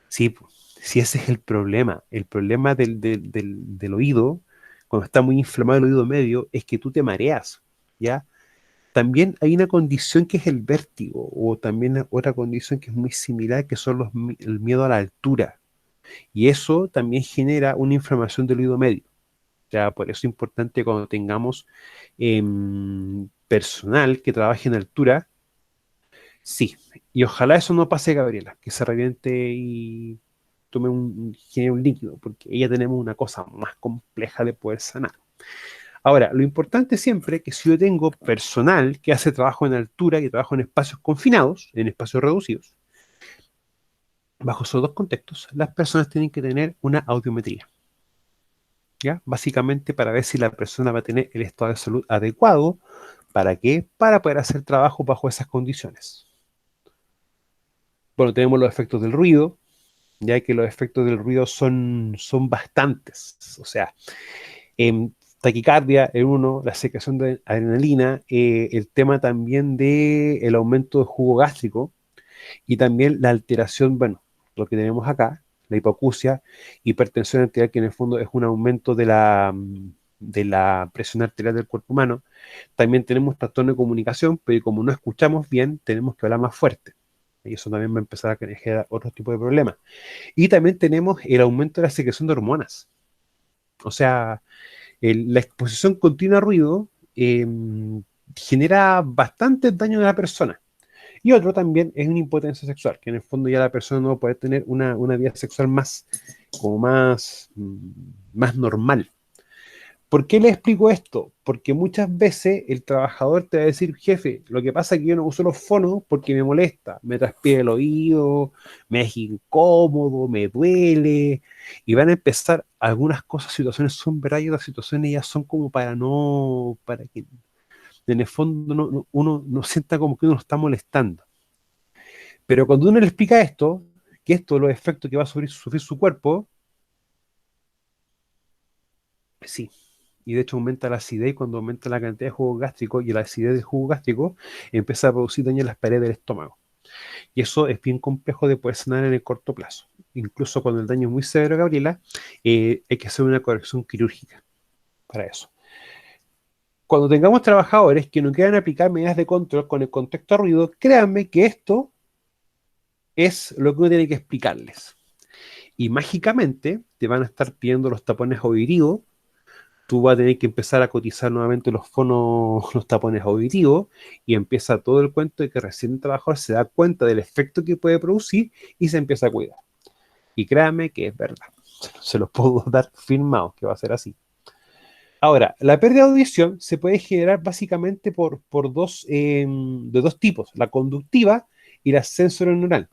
Sí, sí, ese es el problema. El problema del oído, cuando está muy inflamado el oído medio, es que tú te mareas, ¿ya? También hay una condición que es el vértigo, o también otra condición que es muy similar, que son el miedo a la altura. Y eso también genera una inflamación del oído medio. Ya, por eso es importante cuando tengamos personal que trabaje en altura, sí. Y ojalá eso no pase, Gabriela, que se reviente y genere un líquido, porque ella tenemos una cosa más compleja de poder sanar. Ahora, lo importante siempre es que si yo tengo personal que hace trabajo en altura, que trabaja en espacios confinados, en espacios reducidos, bajo esos dos contextos, las personas tienen que tener una audiometría, ¿ya? Básicamente para ver si la persona va a tener el estado de salud adecuado. ¿Para qué? Para poder hacer trabajo bajo esas condiciones. Bueno, tenemos los efectos del ruido, ya que los efectos del ruido son bastantes. O sea, taquicardia, el uno, la secreción de adrenalina, el tema también del aumento de jugo gástrico y también la alteración, bueno, lo que tenemos acá, la hipoacusia, hipertensión arterial, que en el fondo es un aumento de la presión arterial del cuerpo humano. También tenemos trastorno de comunicación, pero como no escuchamos bien, tenemos que hablar más fuerte. Y eso también va a empezar a generar otro tipo de problemas. Y también tenemos el aumento de la secreción de hormonas. O sea, la exposición continua a ruido genera bastante daño a la persona. Y otro también es una impotencia sexual, que en el fondo ya la persona no va a poder tener una vida sexual más, como más normal. ¿Por qué le explico esto? Porque muchas veces el trabajador te va a decir, jefe, lo que pasa es que yo no uso los fonos porque me molesta, me transpira el oído, me es incómodo, me duele, y van a empezar algunas cosas, situaciones son verdad y otras situaciones ya son como para que en el fondo uno no sienta como que uno lo está molestando. Pero cuando uno le explica esto, que esto, los efectos que va a sufrir su cuerpo, sí. Y de hecho aumenta la acidez, y cuando aumenta la cantidad de jugo gástrico y la acidez del jugo gástrico, empieza a producir daño en las paredes del estómago. Y eso es bien complejo de poder sanar en el corto plazo. Incluso cuando el daño es muy severo, Gabriela, hay que hacer una corrección quirúrgica para eso. Cuando tengamos trabajadores que no quieran aplicar medidas de control con el contexto a ruido, créanme que esto es lo que uno tiene que explicarles. Y mágicamente te van a estar pidiendo los tapones auditivos. Tú vas a tener que empezar a cotizar nuevamente los fonos, los tapones auditivos, y empieza todo el cuento de que recién el trabajador se da cuenta del efecto que puede producir y se empieza a cuidar. Y créanme que es verdad. Se los puedo dar firmado que va a ser así. Ahora, la pérdida de audición se puede generar básicamente por de dos tipos, la conductiva y la sensorineural.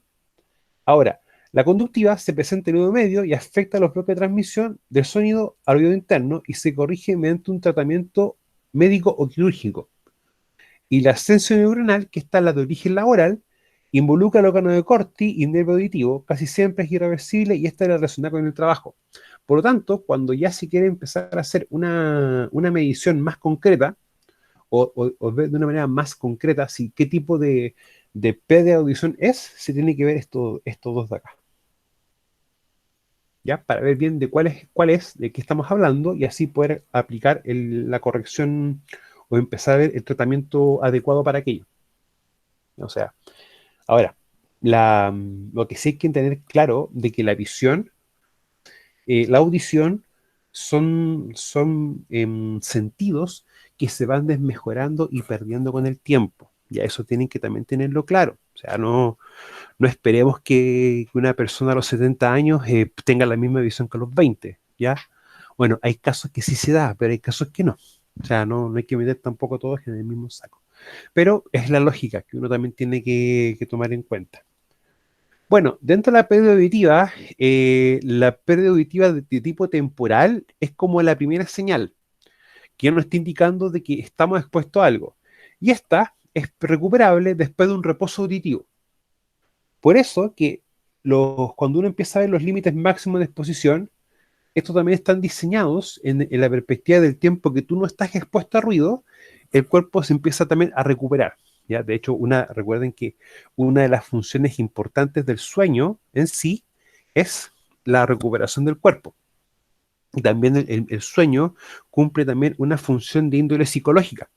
Ahora, la conductiva se presenta en el oído medio y afecta a los bloques de transmisión del sonido al oído interno y se corrige mediante un tratamiento médico o quirúrgico. Y la sensorineuronal, que está en la de origen laboral, involucra el órgano de Corti y nervio auditivo, casi siempre es irreversible y esta es relacionada con el trabajo. Por lo tanto, cuando ya se quiere empezar a hacer una medición más concreta, o ver de una manera más concreta si qué tipo de pérdida de audición es, se tiene que ver estos dos de acá. ¿Ya? Para ver bien de cuál es, de qué estamos hablando, y así poder aplicar la corrección o empezar a ver el tratamiento adecuado para aquello. O sea, ahora, lo que sí hay que tener claro de que la visión, la audición son sentidos que se van desmejorando y perdiendo con el tiempo. Ya eso tienen que también tenerlo claro. O sea, no esperemos que una persona a los 70 años tenga la misma visión que a los 20, ¿ya? Bueno, hay casos que sí se da, pero hay casos que no. O sea, no hay que meter tampoco a todos en el mismo saco. Pero es la lógica que uno también tiene que tomar en cuenta. Bueno, dentro de la pérdida auditiva de tipo temporal es como la primera señal que nos está indicando de que estamos expuestos a algo. Y esta es recuperable después de un reposo auditivo. Por eso que cuando uno empieza a ver los límites máximos de exposición, estos también están diseñados en la perspectiva del tiempo que tú no estás expuesto a ruido, el cuerpo se empieza también a recuperar. ¿Ya? De hecho, recuerden que una de las funciones importantes del sueño en sí es la recuperación del cuerpo. Y también el sueño cumple también una función de índole psicológica,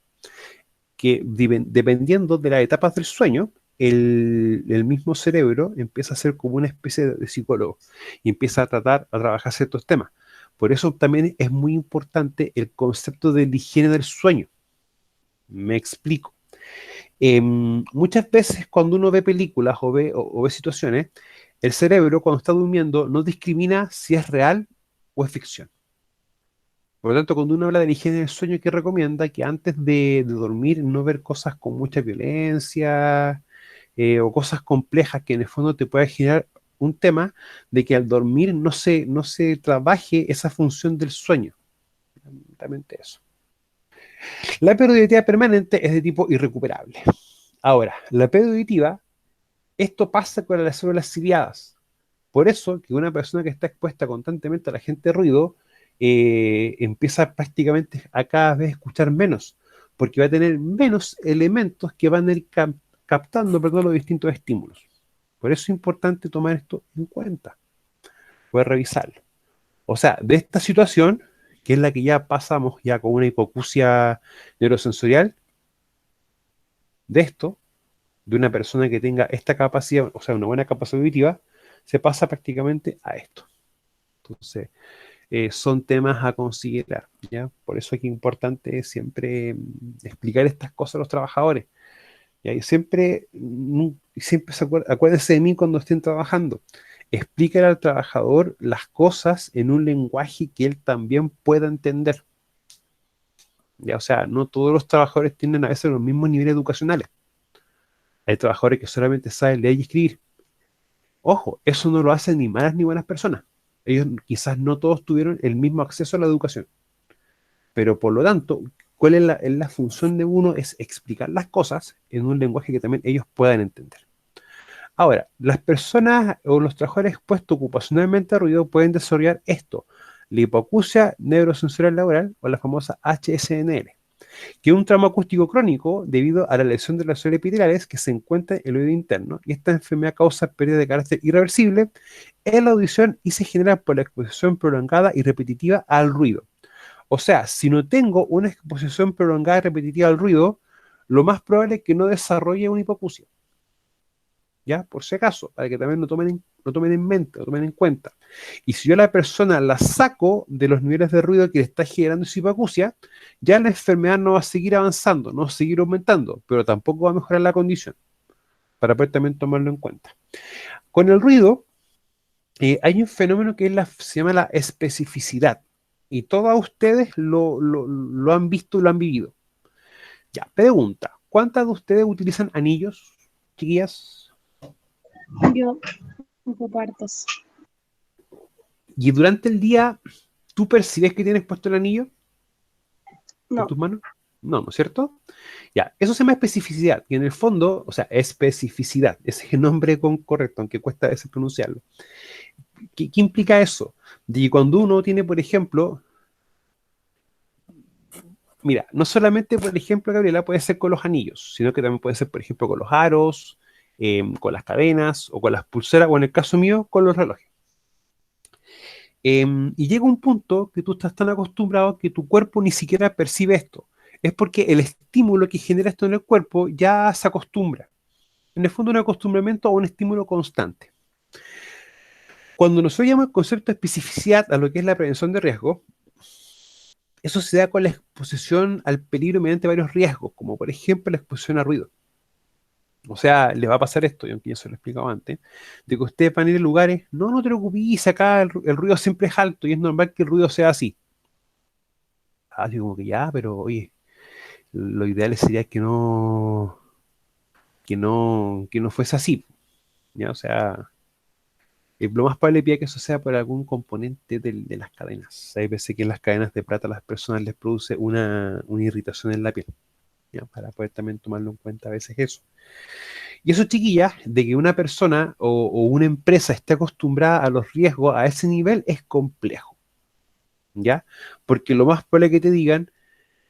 que dependiendo de las etapas del sueño, el mismo cerebro empieza a ser como una especie de psicólogo y empieza a trabajar ciertos temas. Por eso también es muy importante el concepto de la higiene del sueño. Me explico. Muchas veces cuando uno ve películas o ve situaciones, el cerebro cuando está durmiendo no discrimina si es real o es ficción. Por lo tanto, cuando uno habla de la higiene del sueño, ¿qué recomienda? Que antes de dormir no ver cosas con mucha violencia o cosas complejas que en el fondo te pueda generar un tema de que al dormir no se trabaje esa función del sueño. Fundamentalmente eso. La pérdida auditiva permanente es de tipo irrecuperable. Ahora, la pérdida auditiva, esto pasa con las células ciliadas. Por eso que una persona que está expuesta constantemente a la gente de ruido empieza prácticamente a cada vez escuchar menos, porque va a tener menos elementos que van a ir captando, perdón, los distintos estímulos. Por eso es importante tomar esto en cuenta, poder revisarlo. O sea, de esta situación, que es la que ya pasamos ya con una hipoacusia neurosensorial, de esto, de una persona que tenga esta capacidad, o sea, una buena capacidad auditiva, se pasa prácticamente a esto. Entonces, son temas a considerar, ¿ya? Por eso es que es importante siempre explicar estas cosas a los trabajadores. ¿Ya? Y siempre acuérdense de mí cuando estén trabajando. Explícale al trabajador las cosas en un lenguaje que él también pueda entender. ¿Ya? O sea, no todos los trabajadores tienen a veces los mismos niveles educacionales. Hay trabajadores que solamente saben leer y escribir. Ojo, eso no lo hacen ni malas ni buenas personas. Ellos quizás no todos tuvieron el mismo acceso a la educación. Pero por lo tanto, ¿cuál es la función de uno? Es explicar las cosas en un lenguaje que también ellos puedan entender. Ahora, las personas o los trabajadores expuestos ocupacionalmente a ruido pueden desarrollar esto, la hipoacusia neurosensorial laboral o la famosa HSNL, que es un trauma acústico crónico debido a la lesión de las células epiteliales que se encuentra en el oído interno, y esta enfermedad causa pérdida de carácter irreversible en la audición y se genera por la exposición prolongada y repetitiva al ruido. O sea, si no tengo una exposición prolongada y repetitiva al ruido, lo más probable es que no desarrolle una hipoacusia. ¿Ya? Por si acaso, para que también lo tomen en mente, lo tomen en cuenta. Y si yo a la persona la saco de los niveles de ruido que le está generando esa hipoacusia, ya la enfermedad no va a seguir avanzando, no va a seguir aumentando, pero tampoco va a mejorar la condición, para poder también tomarlo en cuenta. Con el ruido, hay un fenómeno que se llama la especificidad, y todos ustedes lo han visto y lo han vivido. Ya, pregunta, ¿cuántas de ustedes utilizan anillos, chiquillas? Yo, partos. Y durante el día, ¿tú percibes que tienes puesto el anillo en No. tus manos? No, ¿no es cierto? Ya, eso se llama especificidad, y en el fondo, o sea, especificidad, ese es el nombre correcto, aunque cuesta a veces pronunciarlo. ¿Qué implica eso? De que cuando uno tiene, por ejemplo, mira, no solamente, por ejemplo, Gabriela, puede ser con los anillos, sino que también puede ser, por ejemplo, con los aros, con las cadenas, o con las pulseras, o en el caso mío, con los relojes. Y llega un punto que tú estás tan acostumbrado que tu cuerpo ni siquiera percibe esto. Es porque el estímulo que genera esto en el cuerpo ya se acostumbra. En el fondo, un acostumbramiento a un estímulo constante. Cuando nosotros llamamos el concepto de especificidad a lo que es la prevención de riesgo, eso se da con la exposición al peligro mediante varios riesgos, como por ejemplo la exposición a ruido. O sea, le va a pasar esto, yo se lo he explicado antes, de que ustedes van a ir a lugares, no te preocupes, acá el ruido siempre es alto y es normal que el ruido sea así. Así como que ya, pero oye, lo ideal sería que no fuese así. ¿Ya? O sea, lo más probable es que eso sea por algún componente de las cadenas. Hay veces que en las cadenas de plata a las personas les produce una irritación en la piel. ¿Ya? Para poder también tomarlo en cuenta a veces eso. Y eso, chiquillas, de que una persona o una empresa esté acostumbrada a los riesgos a ese nivel es complejo. ¿Ya? Porque lo más probable es que te digan,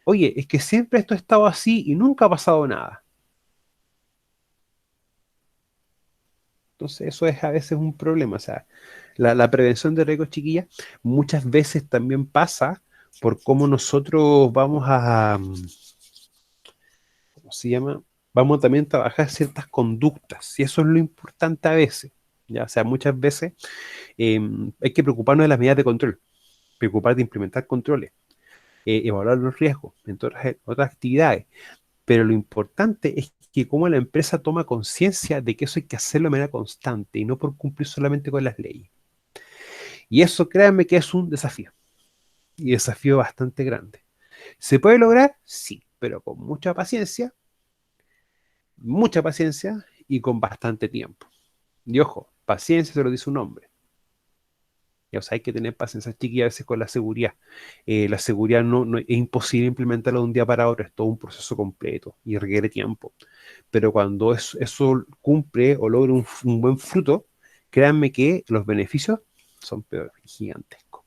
oye, es que siempre esto ha estado así y nunca ha pasado nada. Entonces eso es a veces un problema. O sea, la prevención de riesgos, chiquillas, muchas veces también pasa por cómo nosotros vamos a, ¿cómo se llama? Vamos también a trabajar ciertas conductas. Y eso es lo importante a veces. ¿Ya? O sea, muchas veces hay que preocuparnos de las medidas de control, preocupar de implementar controles, evaluar los riesgos, entre otras actividades. Pero lo importante es que como la empresa toma conciencia de que eso hay que hacerlo de manera constante y no por cumplir solamente con las leyes. Y eso, créanme que es un desafío. Y desafío bastante grande. ¿Se puede lograr? Sí, pero con mucha paciencia y con bastante tiempo. Y ojo, paciencia se lo dice un hombre. O sea, hay que tener paciencia, chiquilla, a veces con la seguridad. La seguridad no es imposible implementarla de un día para otro, es todo un proceso completo y requiere tiempo. Pero cuando eso cumple o logra un buen fruto, créanme que los beneficios son gigantescos.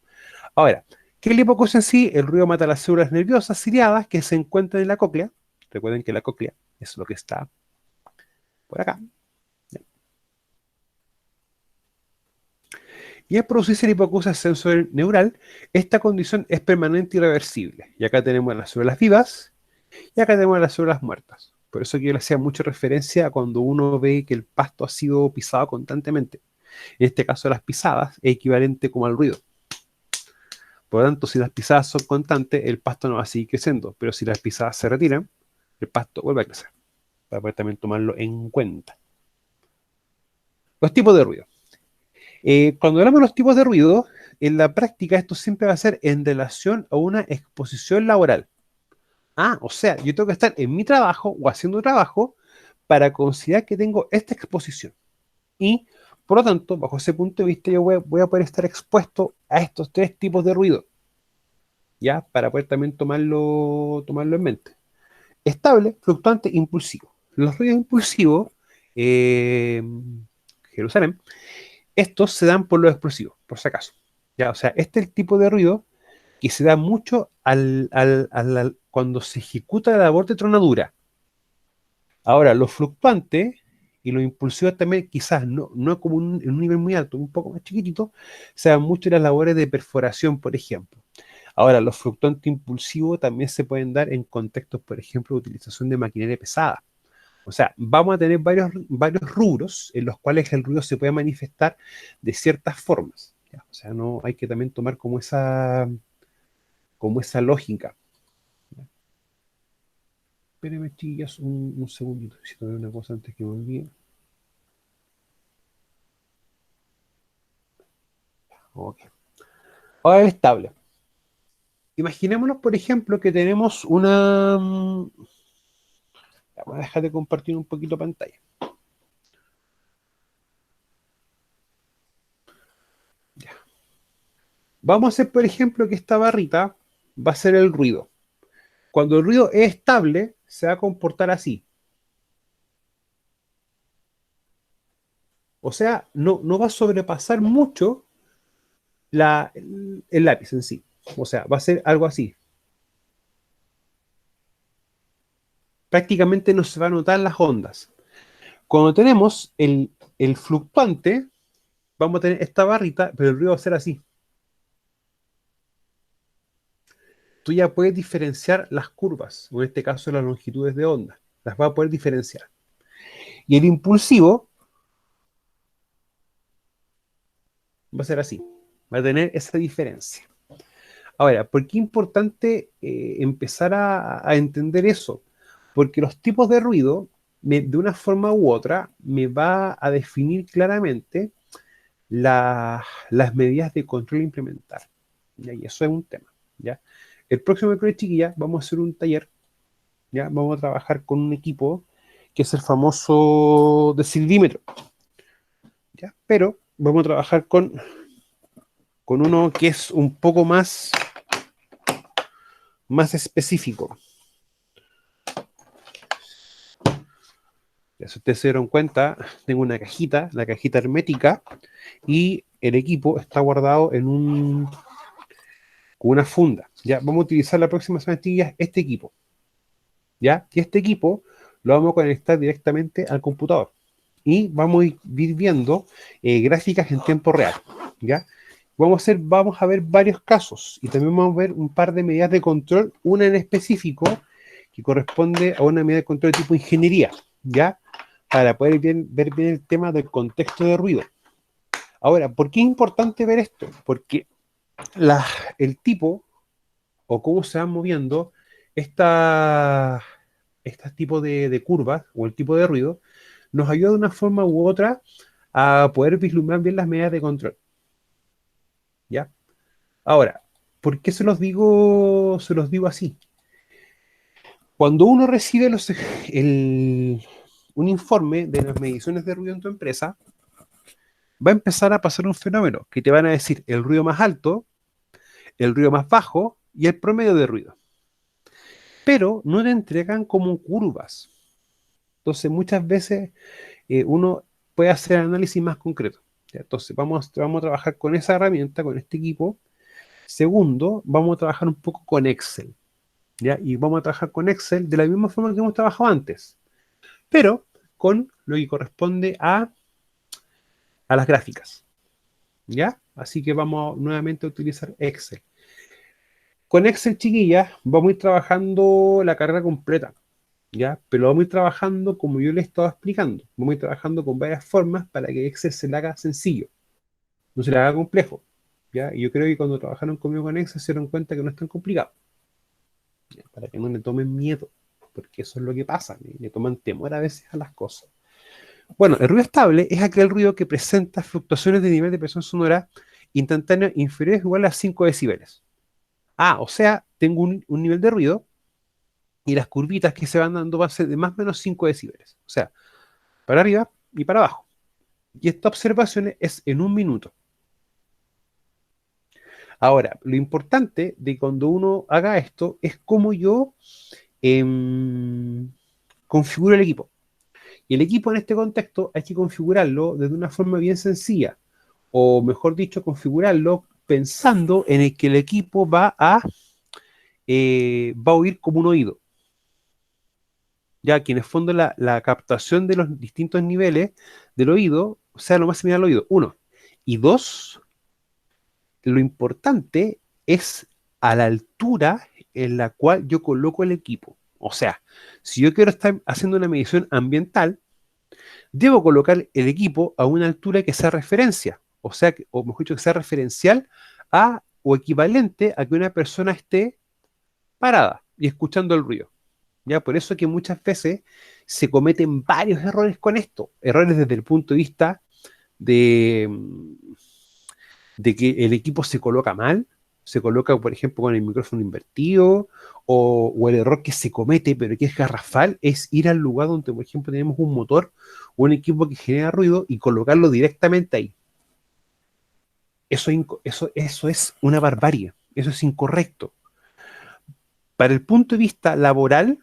Ahora, ¿qué es la hipoacusia en sí? El ruido mata las células nerviosas ciliadas que se encuentran en la cóclea. Recuerden que la cóclea es lo que está por acá. Y al producirse la hipoacusia sensoneural, esta condición es permanente y reversible. Y acá tenemos las células vivas y acá tenemos las células muertas. Por eso que yo le hacía mucha referencia a cuando uno ve que el pasto ha sido pisado constantemente. En este caso, las pisadas es equivalente como al ruido. Por lo tanto, si las pisadas son constantes, el pasto no va a seguir creciendo. Pero si las pisadas se retiran, el pasto vuelve a crecer. Para poder también tomarlo en cuenta. Los tipos de ruido. Cuando hablamos de los tipos de ruido, en la práctica esto siempre va a ser en relación a una exposición laboral. O sea, yo tengo que estar en mi trabajo o haciendo trabajo para considerar que tengo esta exposición. Y, por lo tanto, bajo ese punto de vista, yo voy a poder estar expuesto a estos 3 tipos de ruido. ¿Ya? Para poder también tomarlo en mente. Estable, fluctuante, impulsivo. Los ruidos impulsivos, Jerusalén, estos se dan por los explosivos, por si acaso. ¿Ya? O sea, este es el tipo de ruido que se da mucho cuando se ejecuta la labor de tronadura. Ahora, los fluctuantes y los impulsivos también, quizás no como en un nivel muy alto, un poco más chiquitito, se dan mucho en las labores de perforación, por ejemplo. Ahora, los fluctuantes impulsivos también se pueden dar en contextos, por ejemplo, de utilización de maquinaria pesada. O sea, vamos a tener varios rubros en los cuales el ruido se puede manifestar de ciertas formas. ¿Ya? O sea, no hay que también tomar como esa lógica. ¿Ya? Espérenme, chicas, un segundito. Necesito ver una cosa antes que me olvide. Ok. Ahora el estable. Imaginémonos, por ejemplo, que tenemos una... Voy a dejar de compartir un poquito pantalla. Ya. Vamos a hacer, por ejemplo, que esta barrita va a ser el ruido. Cuando el ruido es estable, se va a comportar así. O sea, no va a sobrepasar mucho el lápiz en sí. O sea, va a ser algo así. Prácticamente no se van a notar las ondas. Cuando tenemos el fluctuante, vamos a tener esta barrita, pero el ruido va a ser así. Tú ya puedes diferenciar las curvas, o en este caso las longitudes de onda. Las vas a poder diferenciar. Y el impulsivo va a ser así. Va a tener esa diferencia. Ahora, ¿por qué es importante empezar a entender eso? Porque los tipos de ruido, de una forma u otra, me va a definir claramente las medidas de control a implementar. ¿Ya? Y eso es un tema. ¿Ya? El próximo miércoles, chiquilla, vamos a hacer un taller. ¿Ya? Vamos a trabajar con un equipo que es el famoso decilímetro. ¿Ya? Pero vamos a trabajar con uno que es un poco más específico. Ya, si ustedes se dieron cuenta, tengo una cajita, la cajita hermética, y el equipo está guardado con una funda. Ya, vamos a utilizar la próxima semana este equipo. ¿Ya? Y este equipo lo vamos a conectar directamente al computador. Y vamos a ir viendo gráficas en tiempo real. ¿Ya? Vamos a ver varios casos y también vamos a ver un par de medidas de control, una en específico que corresponde a una medida de control de tipo ingeniería, ¿ya? Para poder ver bien el tema del contexto de ruido. Ahora, ¿por qué es importante ver esto? Porque el tipo o cómo se van moviendo estos tipos de curvas o el tipo de ruido nos ayuda de una forma u otra a poder vislumbrar bien las medidas de control. ¿Ya? Ahora, ¿por qué se los digo así? Cuando uno recibe un informe de las mediciones de ruido en tu empresa, va a empezar a pasar un fenómeno que te van a decir el ruido más alto, el ruido más bajo y el promedio de ruido. Pero no te entregan como curvas. Entonces, muchas veces uno puede hacer análisis más concreto. ¿ya? Entonces, vamos a trabajar con esa herramienta, con este equipo. Segundo, vamos a trabajar un poco con Excel, ¿ya? Y vamos a trabajar con Excel de la misma forma que hemos trabajado antes, pero con lo que corresponde a las gráficas, ¿ya? Así que vamos nuevamente a utilizar Excel. Con Excel, chiquillas, vamos a ir trabajando la carrera completa, ¿ya? Pero vamos a ir trabajando como yo les estaba explicando. Vamos a ir trabajando con varias formas para que Excel se le haga sencillo, no se le haga complejo, ¿ya? Y yo creo que cuando trabajaron conmigo con Excel se dieron cuenta que no es tan complicado, ¿ya? Para que no le tomen miedo, porque eso es lo que pasa, le toman temor a veces a las cosas. Bueno, el ruido estable es aquel ruido que presenta fluctuaciones de nivel de presión sonora instantánea inferiores o iguales a 5 decibeles. O sea, tengo un nivel de ruido y las curvitas que se van dando van a ser de más o menos 5 decibeles. O sea, para arriba y para abajo. Y esta observación es en 1 minuto. Ahora, lo importante de cuando uno haga esto es cómo yo configuro el equipo. Y el equipo en este contexto hay que configurarlo desde una forma bien sencilla. O mejor dicho, configurarlo pensando en el que el equipo va a oír como un oído. Ya que en el fondo la captación de los distintos niveles del oído sea lo más similar al oído. 1. Y 2, lo importante es a la altura en la cual yo coloco el equipo. O sea, si yo quiero estar haciendo una medición ambiental, debo colocar el equipo a una altura que sea referencia. O sea, o mejor dicho, que sea referencial a o equivalente a que una persona esté parada y escuchando el ruido. ¿Ya? Por eso que muchas veces se cometen varios errores con esto. Errores desde el punto de vista de, de que el equipo se coloca mal, se coloca, por ejemplo, con el micrófono invertido, o el error que se comete, pero que es garrafal, es ir al lugar donde, por ejemplo, tenemos un motor o un equipo que genera ruido y colocarlo directamente ahí. Eso es una barbarie, eso es incorrecto. Para el punto de vista laboral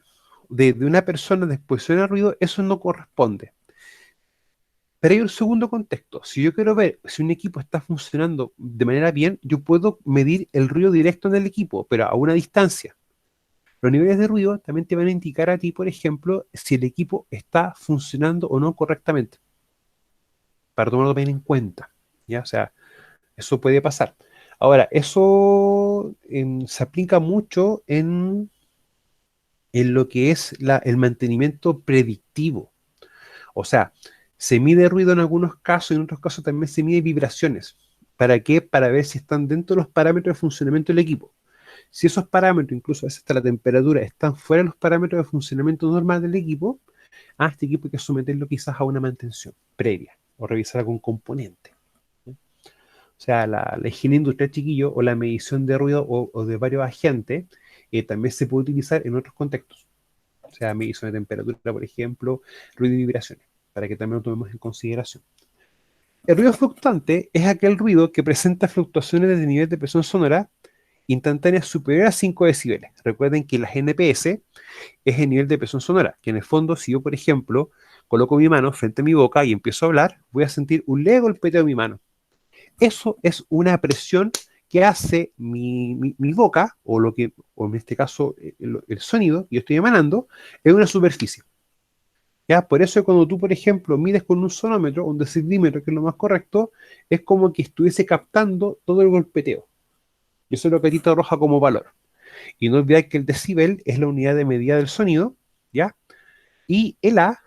de una persona de exposición al ruido, eso no corresponde. Pero hay un segundo contexto. Si yo quiero ver si un equipo está funcionando de manera bien, yo puedo medir el ruido directo en el equipo, pero a una distancia. Los niveles de ruido también te van a indicar a ti, por ejemplo, si el equipo está funcionando o no correctamente, para tomarlo bien en cuenta, ¿ya? O sea, eso puede pasar. Ahora, eso se aplica mucho en lo que es el mantenimiento predictivo. O sea, se mide ruido en algunos casos y en otros casos también se mide vibraciones. ¿Para qué? Para ver si están dentro de los parámetros de funcionamiento del equipo. Si esos parámetros, incluso a veces hasta la temperatura, están fuera de los parámetros de funcionamiento normal del equipo, a este equipo hay que someterlo quizás a una mantención previa o revisar algún componente. O sea, la higiene industrial, chiquillo, o la medición de ruido o de varios agentes, también se puede utilizar en otros contextos. O sea, medición de temperatura, por ejemplo, ruido y vibraciones, para que también lo tomemos en consideración. El ruido fluctuante es aquel ruido que presenta fluctuaciones de nivel de presión sonora instantáneas superior a 5 decibeles. Recuerden que las NPS es el nivel de presión sonora, que en el fondo, si yo, por ejemplo, coloco mi mano frente a mi boca y empiezo a hablar, voy a sentir un leve golpeteo de mi mano. Eso es una presión que hace mi boca, o en este caso el sonido que yo estoy emanando, en una superficie. ¿Ya? Por eso cuando tú, por ejemplo, mides con un sonómetro, un decibelímetro, que es lo más correcto, es como que estuviese captando todo el golpeteo. Y eso es lo que a ti te arroja como valor. Y no olvidar que el decibel es la unidad de medida del sonido, ¿ya? Y el A,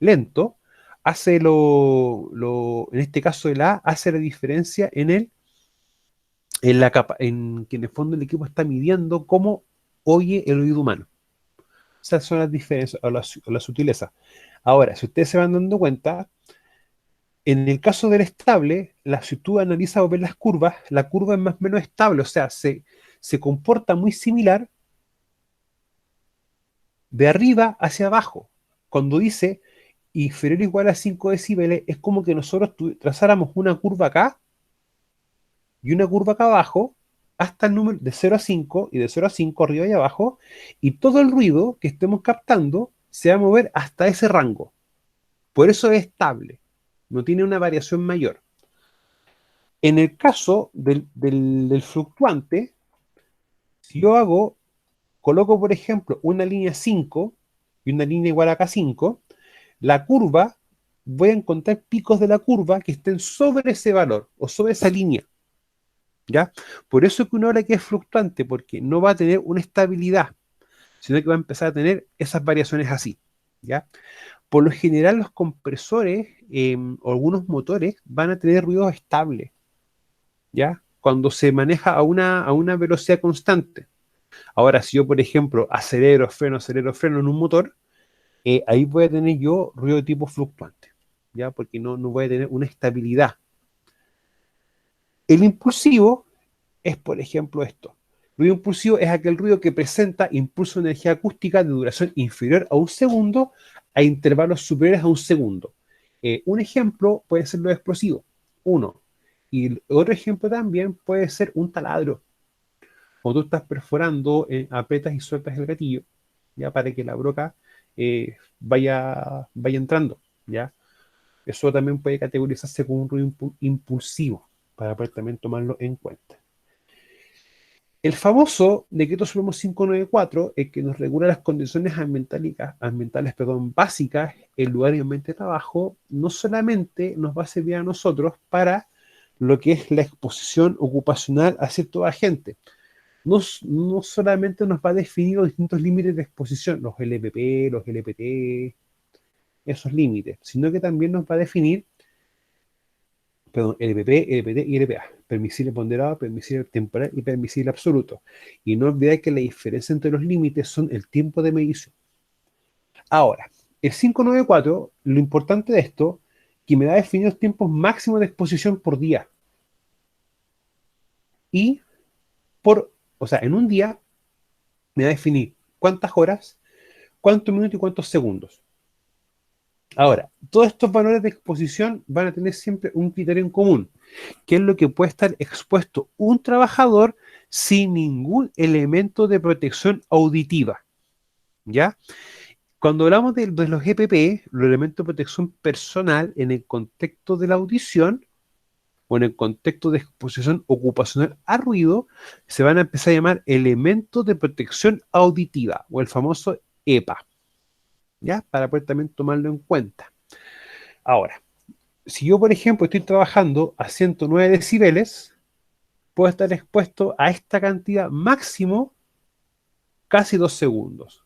lento, hace en este caso el A hace la diferencia en que en el fondo el equipo está midiendo cómo oye el oído humano. Esas son las diferencias o la sutileza. Ahora, si ustedes se van dando cuenta, en el caso del estable, si tú analizas o ves las curvas, la curva es más o menos estable, o sea, se comporta muy similar de arriba hacia abajo. Cuando dice inferior o igual a 5 decibeles, es como que nosotros trazáramos una curva acá y una curva acá abajo, hasta el número de 0 a 5 y de 0 a 5 arriba y abajo, y todo el ruido que estemos captando se va a mover hasta ese rango. Por eso es estable, no tiene una variación mayor. En el caso del fluctuante, si yo coloco, por ejemplo, una línea 5 y una línea igual a K5, la curva, voy a encontrar picos de la curva que estén sobre ese valor o sobre esa línea, ¿ya? Por eso que uno habla que es fluctuante, porque no va a tener una estabilidad, sino que va a empezar a tener esas variaciones así, ¿ya? Por lo general, los compresores o algunos motores van a tener ruidos estables, ¿ya? Cuando se maneja a una velocidad constante. Ahora, si yo, por ejemplo, acelero, freno en un motor, ahí voy a tener yo ruido de tipo fluctuante, ¿ya? Porque no voy a tener una estabilidad. El impulsivo es, por ejemplo, esto. Ruido impulsivo es aquel ruido que presenta impulso de energía acústica de duración inferior a un segundo a intervalos superiores a un segundo. Un ejemplo puede ser lo explosivo, uno. Y el otro ejemplo también puede ser un taladro. O tú estás perforando, aprietas y sueltas el gatillo, ya para que la broca vaya entrando, ¿ya? Eso también puede categorizarse como un ruido impulsivo, para poder también tomarlo en cuenta. El famoso decreto supremo 594, el que nos regula las condiciones ambientales, básicas en lugar y ambiente de trabajo, no solamente nos va a servir a nosotros para lo que es la exposición ocupacional a ciertos agentes, no solamente nos va a definir los distintos límites de exposición, los LPP, los LPT, esos límites, sino que también nos va a definir, LPP, LPT y LPA, permisible ponderado, permisible temporal y permisible absoluto. Y no olvidar que la diferencia entre los límites son el tiempo de medición. Ahora, el 594, lo importante de esto, que me da definido los tiempos máximos de exposición por día. Y en un día me va a definir cuántas horas, cuántos minutos y cuántos segundos. Ahora, todos estos valores de exposición van a tener siempre un criterio en común, que es lo que puede estar expuesto un trabajador sin ningún elemento de protección auditiva, ¿ya? Cuando hablamos de los EPP, los elementos de protección personal en el contexto de la audición o en el contexto de exposición ocupacional a ruido, se van a empezar a llamar elementos de protección auditiva o el famoso EPA, ¿ya? Para poder también tomarlo en cuenta. Ahora, si yo, por ejemplo, estoy trabajando a 109 decibeles, puedo estar expuesto a esta cantidad máximo casi 2 segundos.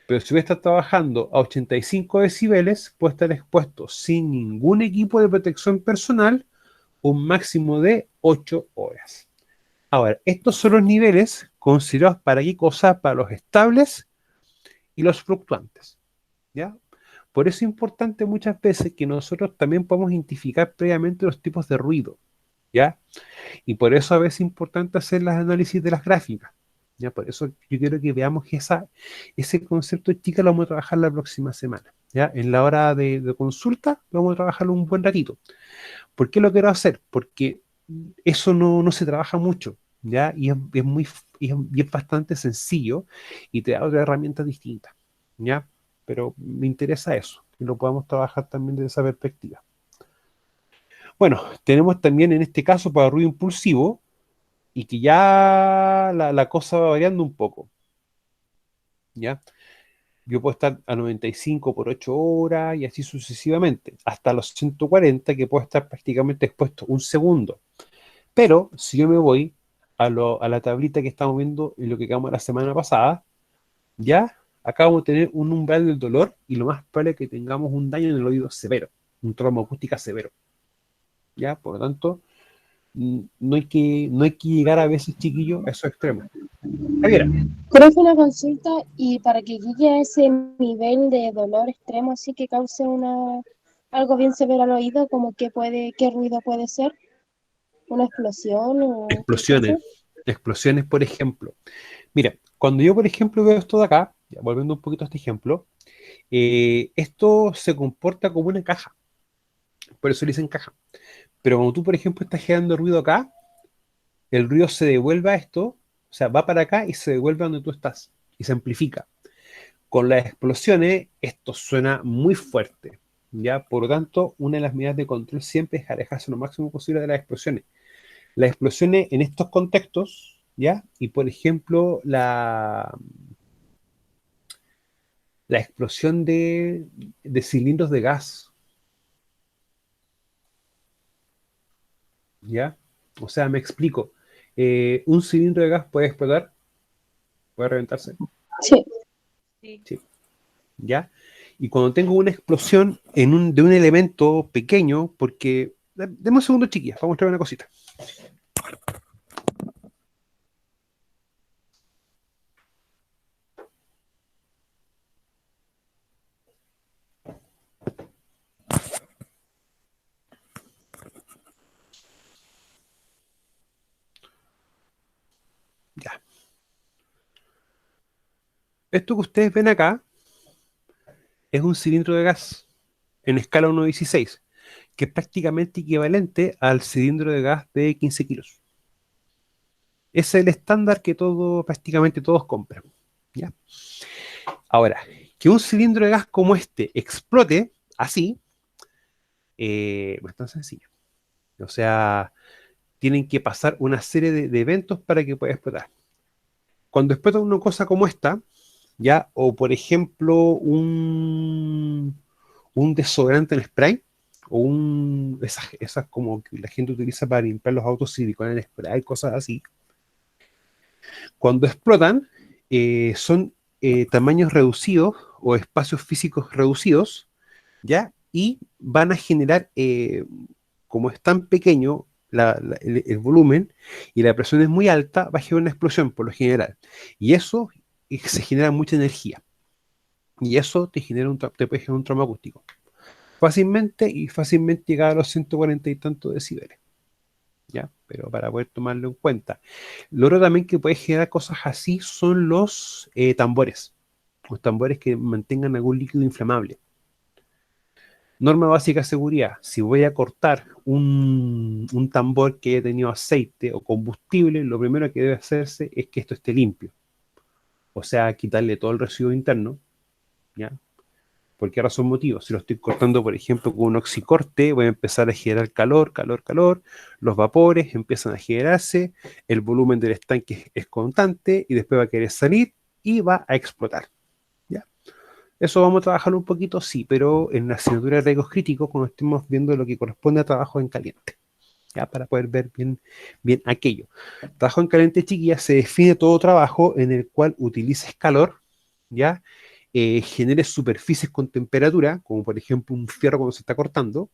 Pero si voy a estar trabajando a 85 decibeles, puedo estar expuesto sin ningún equipo de protección personal un máximo de 8 horas. Ahora, estos son los niveles considerados para qué cosa, para los estables y los fluctuantes, ¿ya? Por eso es importante muchas veces que nosotros también podamos identificar previamente los tipos de ruido, ¿ya? Y por eso a veces es importante hacer los análisis de las gráficas, ¿ya? Por eso yo quiero que veamos que ese concepto de chica lo vamos a trabajar la próxima semana, ¿ya? En la hora de consulta vamos a trabajarlo un buen ratito. ¿Por qué lo quiero hacer? Porque eso no se trabaja mucho, ¿ya? Y es bastante sencillo y te da otras herramientas distintas, ¿ya? Pero me interesa eso, que lo podamos trabajar también desde esa perspectiva. Bueno, tenemos también en este caso para ruido impulsivo, y que ya la cosa va variando un poco, ¿ya? Yo puedo estar a 95 por 8 horas y así sucesivamente, hasta los 140 que puedo estar prácticamente expuesto un segundo. Pero si yo me voy a la tablita que estamos viendo y lo que quedamos la semana pasada, ya acá vamos a tener un umbral del dolor y lo más probable es que tengamos un daño en el oído severo, un trauma acústica severo. ¿Ya? Por lo tanto, no hay que llegar a veces, chiquillos, a esos extremos. Javiera. Profe, una consulta, y para que llegue a ese nivel de dolor extremo, así que cause algo bien severo al oído, como qué ruido puede ser, una explosión o qué cosa. Explosiones, por ejemplo. Mira, cuando yo, por ejemplo, veo esto de acá, ya, volviendo un poquito a este ejemplo, esto se comporta como una caja, por eso le dicen caja. Pero cuando tú, por ejemplo, estás generando ruido acá, el ruido se devuelve a esto, o sea, va para acá y se devuelve a donde tú estás, y se amplifica. Con las explosiones, esto suena muy fuerte, ¿ya? Por lo tanto, una de las medidas de control siempre es alejarse lo máximo posible de las explosiones. Las explosiones en estos contextos, ¿ya? Y por ejemplo, la explosión de cilindros de gas, ¿ya? O sea, me explico. Un cilindro de gas puede explotar, puede reventarse, Sí, Sí. sí, ¿ya? Y cuando tengo una explosión de un elemento pequeño, porque... Deme un segundo, chiquillas, vamos a mostrar una cosita. Ya. Esto que ustedes ven acá es un cilindro de gas en escala 1,16, que es prácticamente equivalente al cilindro de gas de 15 kilos. Ese es el estándar que prácticamente todos compran, ¿ya? Ahora, que un cilindro de gas como este explote así, no es tan sencillo. O sea, tienen que pasar una serie de eventos para que pueda explotar. Cuando explota una cosa como esta, ¿ya? O por ejemplo, un desodorante en spray, o esas como que la gente utiliza para limpiar los autos, silicona en spray, cosas así. Cuando explotan, son tamaños reducidos o espacios físicos reducidos, ¿ya? Y van a generar, como es tan pequeño el volumen y la presión es muy alta, va a generar una explosión por lo general. Y eso se genera mucha energía. Y eso te puede generar un trauma acústico. Fácilmente llegar a los 140 y tantos decibeles. ¿Ya? Pero para poder tomarlo en cuenta. Lo otro también que puede generar cosas así son los tambores. Los tambores que mantengan algún líquido inflamable. Norma básica de seguridad. Si voy a cortar un tambor que haya tenido aceite o combustible, lo primero que debe hacerse es que esto esté limpio. O sea, quitarle todo el residuo interno. ¿Ya? ¿Por qué razón motivo? Si lo estoy cortando, por ejemplo, con un oxicorte, voy a empezar a generar calor, calor, calor, los vapores empiezan a generarse, el volumen del estanque es constante y después va a querer salir y va a explotar. ¿Ya? Eso vamos a trabajar un poquito, sí, pero en la asignatura de riesgos críticos, cuando estemos viendo lo que corresponde a trabajo en caliente. ¿Ya? Para poder ver bien aquello. Trabajo en caliente, chiquilla, se define todo trabajo en el cual utilices calor, ¿ya? Generes superficies con temperatura, como por ejemplo un fierro cuando se está cortando,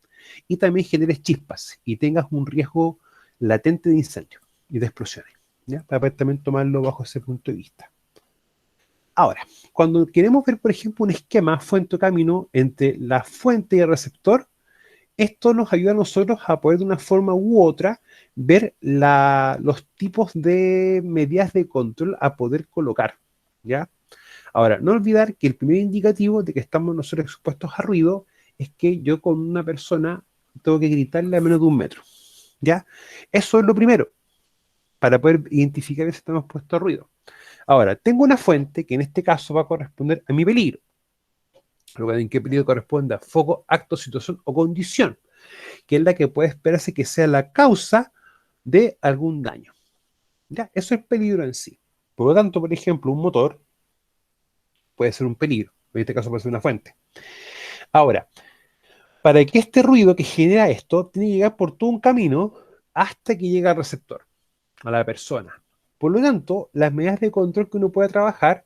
y también generes chispas y tengas un riesgo latente de incendio y de explosiones, ¿ya? Para poder también tomarlo bajo ese punto de vista. Ahora, cuando queremos ver, por ejemplo, un esquema fuente-camino entre la fuente y el receptor, esto nos ayuda a nosotros a poder de una forma u otra ver los tipos de medidas de control a poder colocar, ¿ya? Ahora, no olvidar que el primer indicativo de que estamos nosotros expuestos a ruido es que yo con una persona tengo que gritarle a menos de 1 metro, ¿ya? Eso es lo primero, para poder identificar si estamos expuestos a ruido. Ahora, tengo una fuente que en este caso va a corresponder a mi peligro. Luego, ¿en qué peligro corresponde? A foco, acto, situación o condición, que es la que puede esperarse que sea la causa de algún daño. ¿Ya? Eso es peligro en sí. Por lo tanto, por ejemplo, un motor puede ser un peligro. En este caso puede ser una fuente. Ahora, para que este ruido que genera esto tiene que llegar por todo un camino hasta que llega al receptor, a la persona. Por lo tanto, las medidas de control que uno puede trabajar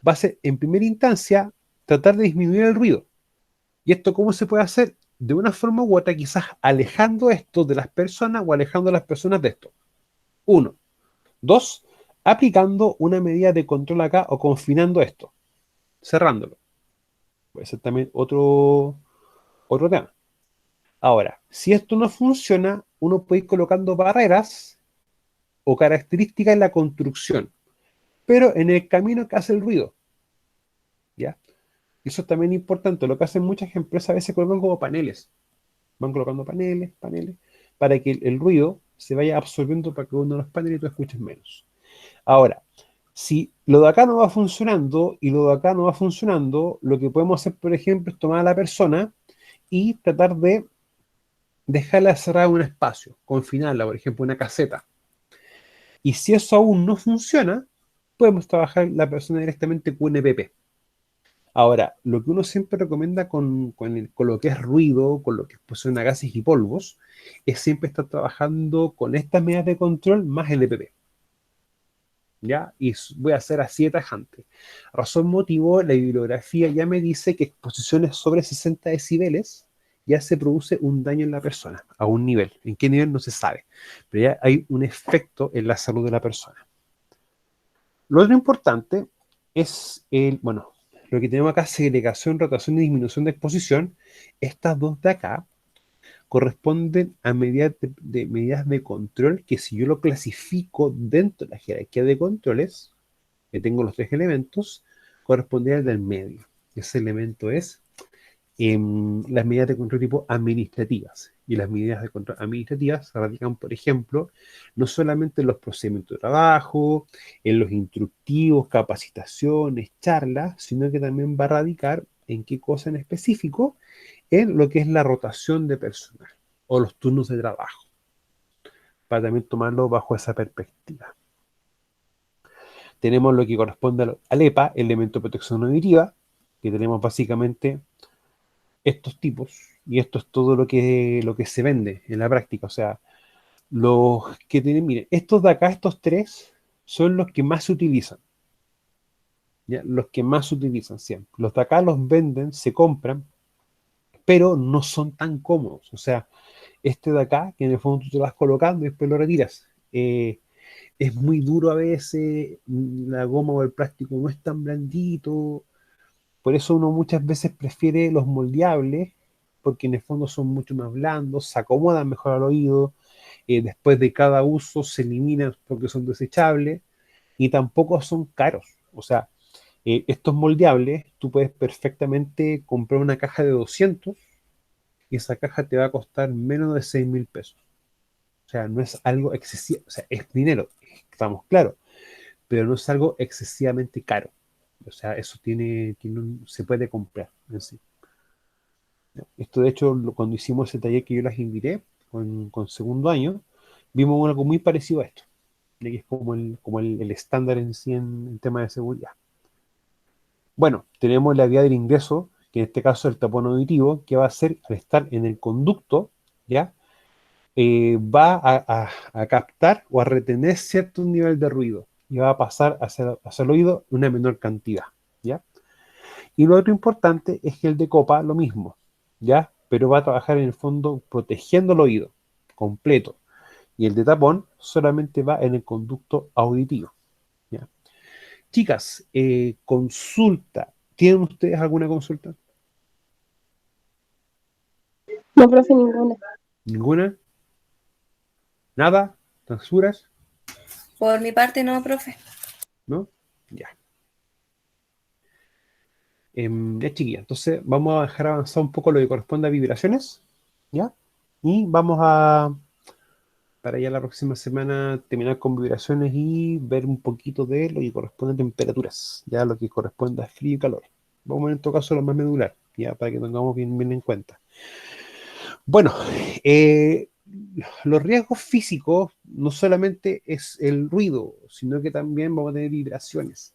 va a ser, en primera instancia, tratar de disminuir el ruido. ¿Y esto cómo se puede hacer? De una forma u otra, quizás alejando esto de las personas o alejando a las personas de esto. 1. 2. Aplicando una medida de control acá o confinando esto, cerrándolo. Puede ser también otro tema. Ahora, si esto no funciona, uno puede ir colocando barreras o características en la construcción, pero en el camino que hace el ruido. ¿Ya? Eso es también importante. Lo que hacen muchas empresas a veces colocan como paneles. Van colocando paneles, para que el ruido se vaya absorbiendo para que uno de los paneles tú escuches menos. Ahora, si lo de acá no va funcionando y lo de acá no va funcionando, lo que podemos hacer, por ejemplo, es tomar a la persona y tratar de dejarla cerrada en un espacio, confinarla, por ejemplo, una caseta. Y si eso aún no funciona, podemos trabajar la persona directamente con un EPP. Ahora, lo que uno siempre recomienda con lo que es ruido, con lo que es exposición a gases y polvos, es siempre estar trabajando con estas medidas de control más el EPP. ¿Ya? Y voy a hacer así de tajante. Razón, motivo, la bibliografía ya me dice que exposiciones sobre 60 decibeles ya se produce un daño en la persona, a un nivel. ¿En qué nivel? No se sabe. Pero ya hay un efecto en la salud de la persona. Lo otro importante es bueno, lo que tenemos acá, segregación, rotación y disminución de exposición. Estas dos de acá corresponden a medidas medidas de control que, si yo lo clasifico dentro de la jerarquía de controles, que tengo los tres elementos, corresponde al del medio. Ese elemento es las medidas de control tipo administrativas. Y las medidas de control administrativas se radican, por ejemplo, no solamente en los procedimientos de trabajo, en los instructivos, capacitaciones, charlas, sino que también va a radicar en qué cosa en específico, en lo que es la rotación de personal o los turnos de trabajo, para también tomarlo bajo esa perspectiva. Tenemos lo que corresponde al EPA, elemento de protección auditiva, que tenemos básicamente estos tipos, y esto es todo lo que se vende en la práctica. O sea, los que tienen, miren, estos de acá, estos tres, son los que más se utilizan. ¿Ya? Los que más se utilizan siempre. Los de acá los venden, se compran, pero no son tan cómodos. O sea, este de acá, que en el fondo tú te vas colocando y después lo retiras. Es muy duro a veces, la goma o el plástico no es tan blandito. Por eso uno muchas veces prefiere los moldeables, porque en el fondo son mucho más blandos, se acomodan mejor al oído, después de cada uso se eliminan porque son desechables y tampoco son caros. O sea, estos moldeables, tú puedes perfectamente comprar una caja de 200 y esa caja te va a costar menos de 6.000 pesos. O sea, no es algo excesivo, o sea, es dinero, estamos claros, pero no es algo excesivamente caro. O sea, eso se puede comprar en sí. Esto, de hecho, cuando hicimos ese taller que yo las invité con segundo año, vimos algo muy parecido a esto, de que es como el estándar en sí en tema de seguridad. Bueno, tenemos la vía del ingreso, que en este caso es el tapón auditivo, que va a ser, al estar en el conducto, ¿ya? Va a captar o a retener cierto nivel de ruido y va a pasar hacia el oído una menor cantidad, ¿ya? Y lo otro importante es que el de copa, lo mismo, ¿ya? Pero va a trabajar en el fondo protegiendo el oído completo. Y el de tapón solamente va en el conducto auditivo, ¿ya? Chicas, consulta. ¿Tienen ustedes alguna consulta? No, profe, ninguna. ¿Ninguna? ¿Nada? ¿Transuras? Por mi parte, no, profe. ¿No? Ya. Ya, chiquilla. Entonces vamos a dejar avanzar un poco lo que corresponde a vibraciones, ¿ya? Y vamos para ya la próxima semana, terminar con vibraciones y ver un poquito de lo que corresponde a temperaturas, ya lo que corresponde a frío y calor. Vamos a ver en todo caso lo más medular, ya para que tengamos bien en cuenta. Bueno, los riesgos físicos no solamente es el ruido, sino que también vamos a tener vibraciones.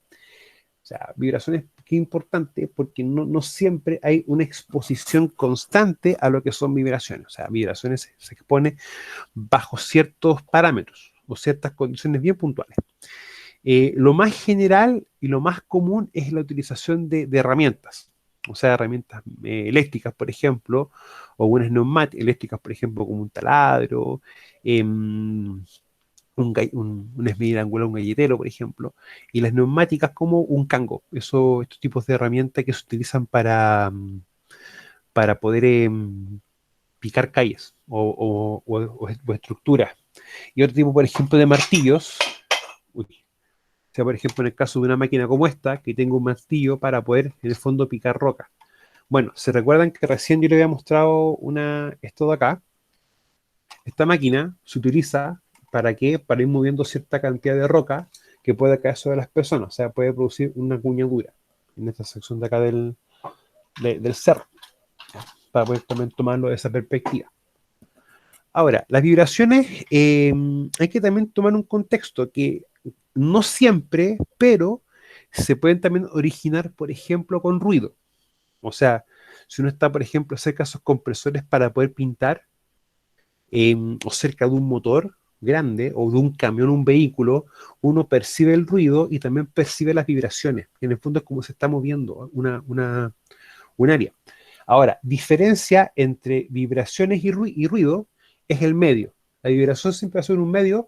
O sea, vibraciones, qué importante, porque no siempre hay una exposición constante a lo que son vibraciones. O sea, vibraciones se expone bajo ciertos parámetros o ciertas condiciones bien puntuales. Lo más general y lo más común es la utilización de herramientas. O sea, herramientas eléctricas, por ejemplo, o unas neumáticas eléctricas, por ejemplo, como un taladro, una esmedida angular, un galletero, por ejemplo, y las neumáticas como un cango. Estos tipos de herramientas que se utilizan para poder picar calles o estructuras. Y otro tipo, por ejemplo, de martillos. Uy, o sea, por ejemplo, en el caso de una máquina como esta, que tengo un martillo para poder, en el fondo, picar roca. Bueno, ¿se recuerdan que recién yo les había mostrado esto de acá? Esta máquina se utiliza ¿para qué? Para ir moviendo cierta cantidad de roca que pueda caer sobre las personas. O sea, puede producir una cuñadura en esta sección de acá del cerro, para poder también tomarlo de esa perspectiva. Ahora, las vibraciones, hay que también tomar un contexto que no siempre, pero se pueden también originar, por ejemplo, con ruido. O sea, si uno está, por ejemplo, cerca de esos compresores para poder pintar, o cerca de un motor grande, o de un camión, un vehículo, uno percibe el ruido y también percibe las vibraciones. En el fondo es como se está moviendo un área. Ahora, diferencia entre vibraciones y ruido es el medio. La vibración siempre va a ser un medio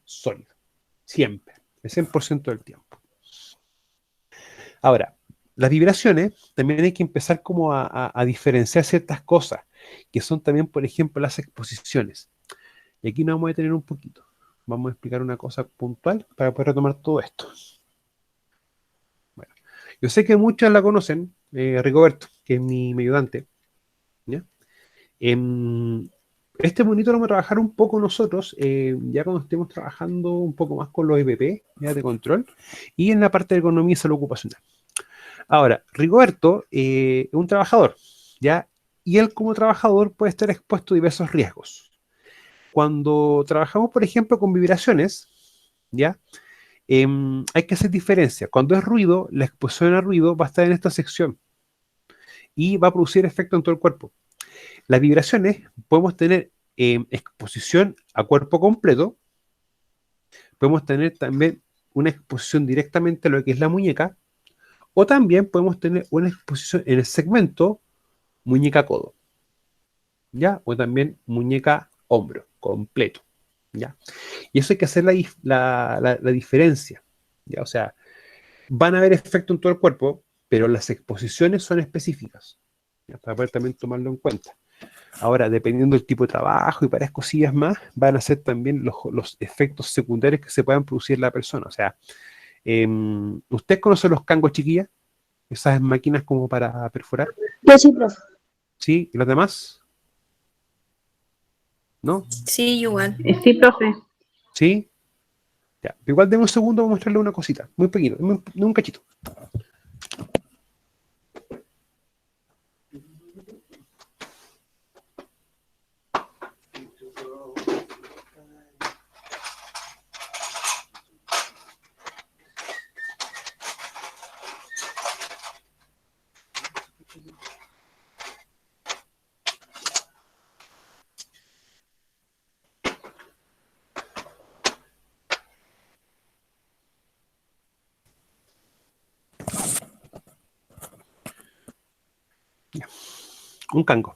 sólido. Siempre. El 100% del tiempo. Ahora, las vibraciones también hay que empezar como a diferenciar ciertas cosas, que son también, por ejemplo, las exposiciones. Y aquí nos vamos a detener un poquito. Vamos a explicar una cosa puntual para poder retomar todo esto. Bueno, yo sé que muchos la conocen, Rigoberto, que es mi ayudante, ¿ya? Este monitor lo vamos a trabajar un poco nosotros, ya cuando estemos trabajando un poco más con los EPP, ya de control, y en la parte de economía y salud ocupacional. Ahora, Rigoberto es un trabajador, ¿ya? Y él como trabajador puede estar expuesto a diversos riesgos. Cuando trabajamos, por ejemplo, con vibraciones, ¿ya? Hay que hacer diferencia. Cuando es ruido, la exposición a ruido va a estar en esta sección y va a producir efecto en todo el cuerpo. Las vibraciones podemos tener exposición a cuerpo completo, podemos tener también una exposición directamente a lo que es la muñeca, o también podemos tener una exposición en el segmento muñeca-codo, ¿ya? O también muñeca-hombro, completo, ¿ya? Y eso hay que hacer la diferencia, ¿ya? O sea, van a haber efecto en todo el cuerpo, pero las exposiciones son específicas, ¿ya? Para poder también tomarlo en cuenta. Ahora, dependiendo del tipo de trabajo y varias cosillas más, van a ser también los efectos secundarios que se puedan producir en la persona. O sea, ¿usted conoce los cangos, chiquillas? Esas máquinas como para perforar. Yo sí, profe. ¿Sí? ¿Y los demás? ¿No? Sí, igual. Sí, profe. ¿Sí? Ya. Igual de un segundo voy a mostrarle una cosita. Muy pequeño, un cachito. Ya. Un cango.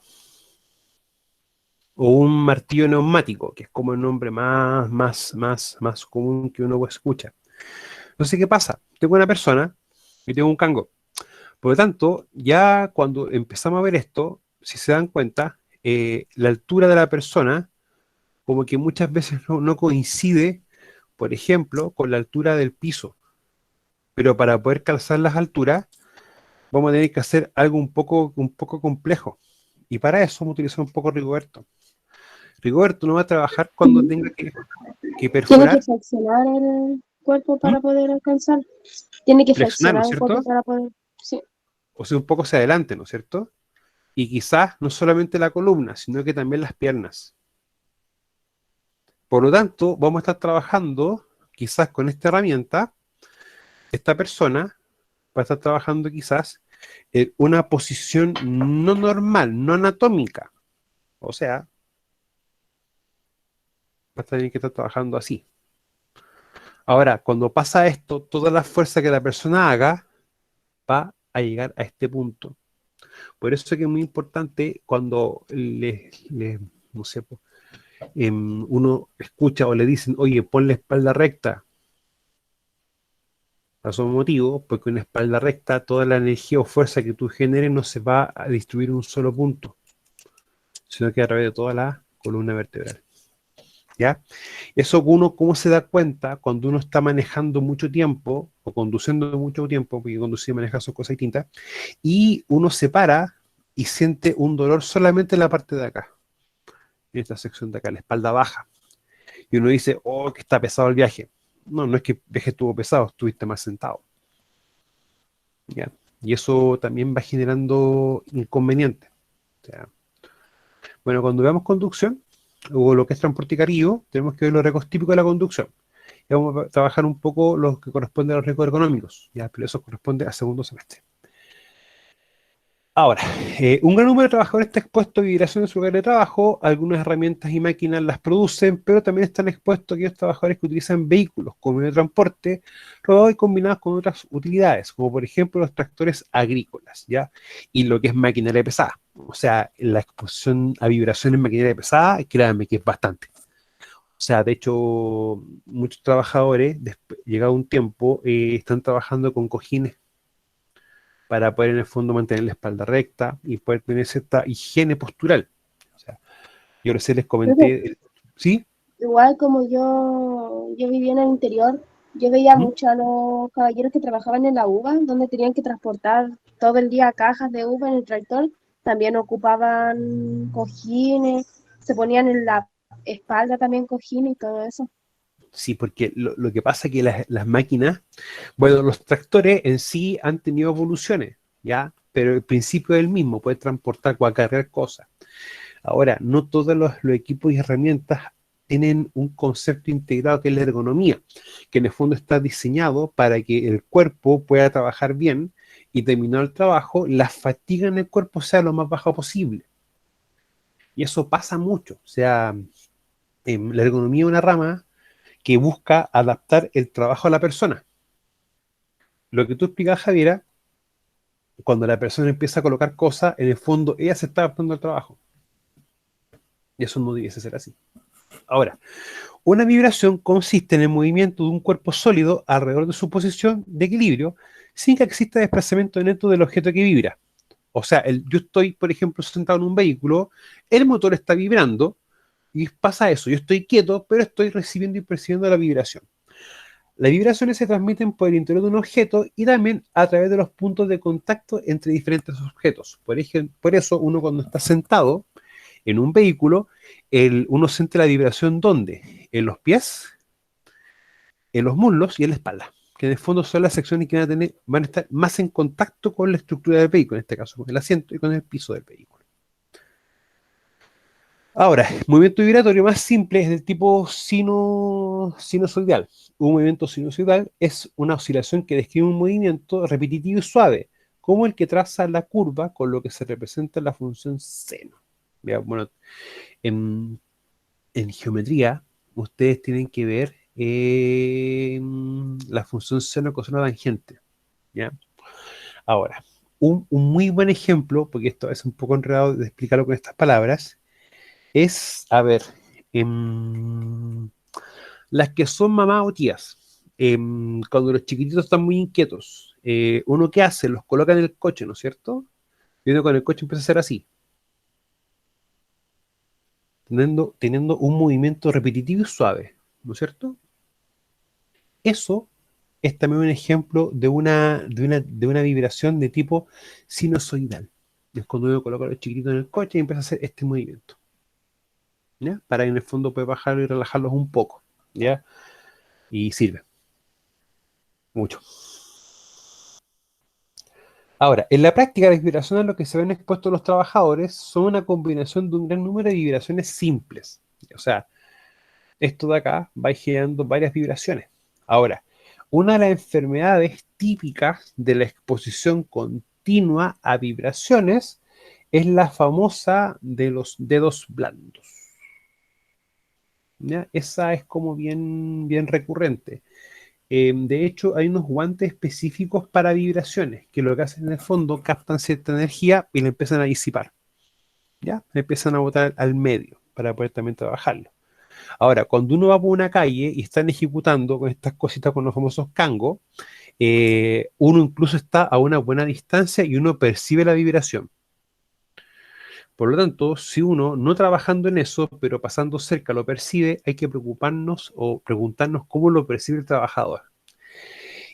O un martillo neumático, que es como el nombre más común que uno escucha. Entonces, ¿qué pasa? Tengo una persona y tengo un cango. Por lo tanto, ya cuando empezamos a ver esto, si se dan cuenta, la altura de la persona, como que muchas veces no coincide, por ejemplo, con la altura del piso. Pero para poder calzar las alturas, vamos a tener que hacer algo un poco complejo. Y para eso vamos a utilizar un poco Rigoberto. Rigoberto no va a trabajar cuando tenga que Tiene perforar, que flexionar el cuerpo ¿m? para poder alcanzar. Tiene que Flexionar, ¿no es flexionar el cuerpo cierto? para poder. Sí. O sea, un poco hacia adelante, ¿no es cierto? Y quizás no solamente la columna, sino que también las piernas. Por lo tanto, vamos a estar trabajando quizás con esta herramienta, esta persona va a estar trabajando quizás en una posición no normal, no anatómica. O sea, va a tener que estar trabajando así. Ahora, cuando pasa esto, toda la fuerza que la persona haga va a llegar a este punto. Por eso es que es muy importante cuando no sé, uno escucha o le dicen, oye, pon la espalda recta. Por su motivo, porque una espalda recta, toda la energía o fuerza que tú generes no se va a distribuir en un solo punto, sino que a través de toda la columna vertebral. ¿Ya? Eso uno, ¿cómo se da cuenta cuando uno está manejando mucho tiempo o conduciendo mucho tiempo, porque conducir y manejar son cosas distintas, y uno se para y siente un dolor solamente en la parte de acá, en esta sección de acá, la espalda baja, y uno dice, oh, que está pesado el viaje. No, no es que el viaje estuvo pesado, estuviste más sentado. ¿Ya? Y eso también va generando inconvenientes. O sea, bueno, cuando veamos conducción, o lo que es transporte y carrillo, tenemos que ver los riesgos típicos de la conducción. Y vamos a trabajar un poco los que corresponden a los riesgos ergonómicos, ya, pero eso corresponde al segundo semestre. Ahora, un gran número de trabajadores está expuesto a vibración en su lugar de trabajo, algunas herramientas y máquinas las producen, pero también están expuestos aquellos trabajadores que utilizan vehículos como medio de transporte, rodados y combinados con otras utilidades, como por ejemplo los tractores agrícolas, ¿ya? Y lo que es maquinaria pesada. O sea, la exposición a vibración en maquinaria pesada, créanme que es bastante. O sea, de hecho, muchos trabajadores, llegado un tiempo, están trabajando con cojines para poder en el fondo mantener la espalda recta y poder tener cierta higiene postural. O sea, yo recién les Profe, comenté, ¿sí? igual como yo vivía en el interior, yo veía ¿Mm? mucho a los caballeros que trabajaban en la uva, donde tenían que transportar todo el día cajas de uva en el tractor, también ocupaban cojines, se ponían en la espalda también cojines y todo eso. Sí, porque lo que pasa es que las máquinas, bueno, los tractores en sí han tenido evoluciones, ¿ya? Pero el principio es el mismo, puede transportar cualquier cosa. Ahora, no todos los equipos y herramientas tienen un concepto integrado que es la ergonomía, que en el fondo está diseñado para que el cuerpo pueda trabajar bien y terminado el trabajo, la fatiga en el cuerpo sea lo más baja posible. Y eso pasa mucho. O sea, la ergonomía es una rama que busca adaptar el trabajo a la persona. Lo que tú explicas, Javiera, cuando la persona empieza a colocar cosas, en el fondo ella se está adaptando al trabajo. Y eso no debiese ser así. Ahora, una vibración consiste en el movimiento de un cuerpo sólido alrededor de su posición de equilibrio sin que exista desplazamiento neto del objeto que vibra. O sea, yo estoy, por ejemplo, sentado en un vehículo, el motor está vibrando y pasa eso. Yo estoy quieto, pero estoy recibiendo y percibiendo la vibración. Las vibraciones se transmiten por el interior de un objeto y también a través de los puntos de contacto entre diferentes objetos. Por eso uno cuando está sentado en un vehículo, uno siente la vibración ¿dónde? En los pies, en los muslos y en la espalda, que en el fondo son las secciones que van a estar más en contacto con la estructura del vehículo, en este caso con el asiento y con el piso del vehículo. Ahora, el movimiento vibratorio más simple es del tipo sinusoidal. Un movimiento sinusoidal es una oscilación que describe un movimiento repetitivo y suave, como el que traza la curva con lo que se representa la función seno. Bueno, en, en geometría, ustedes tienen que ver la función seno, coseno, tangente, ¿ya? Ahora, un muy buen ejemplo, porque esto es un poco enredado de explicarlo con estas palabras, es, a ver, las que son mamás o tías, cuando los chiquititos están muy inquietos, uno qué hace, los coloca en el coche, ¿no es cierto? Y uno con el coche empieza a hacer así, teniendo un movimiento repetitivo y suave, ¿no es cierto? Eso es también un ejemplo de una vibración de tipo sinusoidal. Es cuando uno coloca a los chiquititos en el coche y empieza a hacer este movimiento, ¿ya? Para que en el fondo pueda bajarlo y relajarlos un poco, ¿ya? Y sirve mucho. Ahora, en la práctica, las vibraciones a las que se ven expuestos los trabajadores son una combinación de un gran número de vibraciones simples. O sea, esto de acá va generando varias vibraciones. Ahora, una de las enfermedades típicas de la exposición continua a vibraciones es la famosa de los dedos blandos, ¿ya? Esa es como bien, bien recurrente. De hecho, hay unos guantes específicos para vibraciones que lo que hacen en el fondo captan cierta energía y la empiezan a disipar, ¿ya? La empiezan a botar al medio para poder también trabajarlo. Ahora, cuando uno va por una calle y están ejecutando con estas cositas con los famosos cangos, uno incluso está a una buena distancia y uno percibe la vibración. Por lo tanto, si uno no trabajando en eso, pero pasando cerca lo percibe, hay que preocuparnos o preguntarnos cómo lo percibe el trabajador.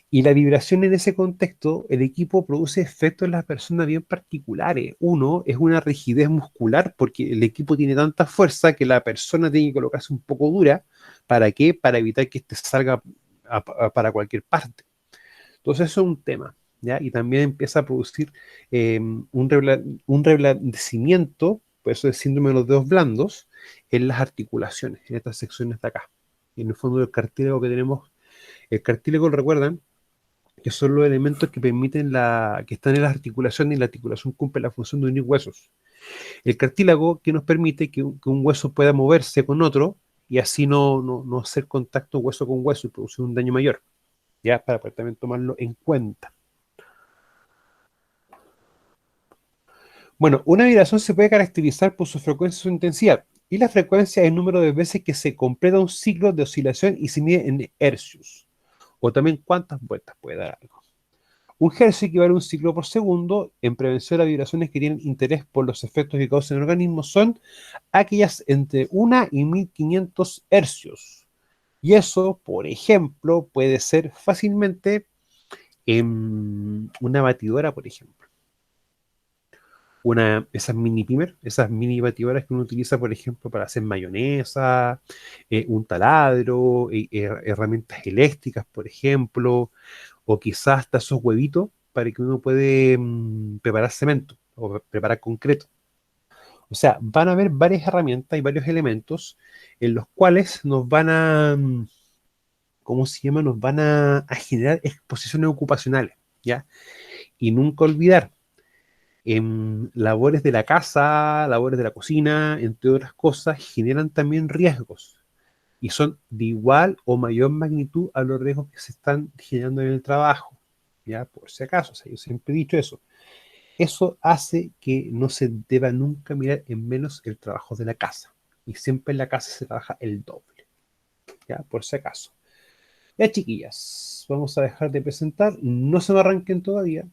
Y la vibración en ese contexto, el equipo produce efectos en las personas bien particulares. Uno es una rigidez muscular porque el equipo tiene tanta fuerza que la persona tiene que colocarse un poco dura. ¿Para qué? Para evitar que este salga para cualquier parte. Entonces eso es un tema, ¿ya? Y también empieza a producir un reblandecimiento, por eso el síndrome de los dedos blandos, en las articulaciones, en estas secciones de acá. Y en el fondo del cartílago que tenemos, el cartílago, recuerdan, que son los elementos que permiten que están en las articulaciones y la articulación cumple la función de unir huesos. El cartílago que nos permite que un hueso pueda moverse con otro y así no hacer contacto hueso con hueso y producir un daño mayor. Ya, para poder también tomarlo en cuenta. Bueno, una vibración se puede caracterizar por su frecuencia y su intensidad. Y la frecuencia es el número de veces que se completa un ciclo de oscilación y se mide en hercios. O también cuántas vueltas puede dar algo. Un hercio equivale a un ciclo por segundo. En prevención, las vibraciones que tienen interés por los efectos que causan el organismo son aquellas entre 1 y 1500 hercios. Y eso, por ejemplo, puede ser fácilmente en una batidora, por ejemplo. Esas mini pimer, esas mini batidoras que uno utiliza, por ejemplo, para hacer mayonesa, un taladro, herramientas eléctricas, por ejemplo, o quizás hasta esos huevitos para que uno puede preparar cemento o preparar concreto. O sea, van a haber varias herramientas y varios elementos en los cuales nos van a, ¿cómo se llama? Nos van a generar exposiciones ocupacionales, ¿ya? Y nunca olvidar, en labores de la casa, labores de la cocina, entre otras cosas, generan también riesgos y son de igual o mayor magnitud a los riesgos que se están generando en el trabajo, ya por si acaso, o sea, yo siempre he dicho eso. Eso hace que no se deba nunca mirar en menos el trabajo de la casa y siempre en la casa se trabaja el doble, ya por si acaso. Ya, chiquillas, vamos a dejar de presentar, no se me arranquen todavía,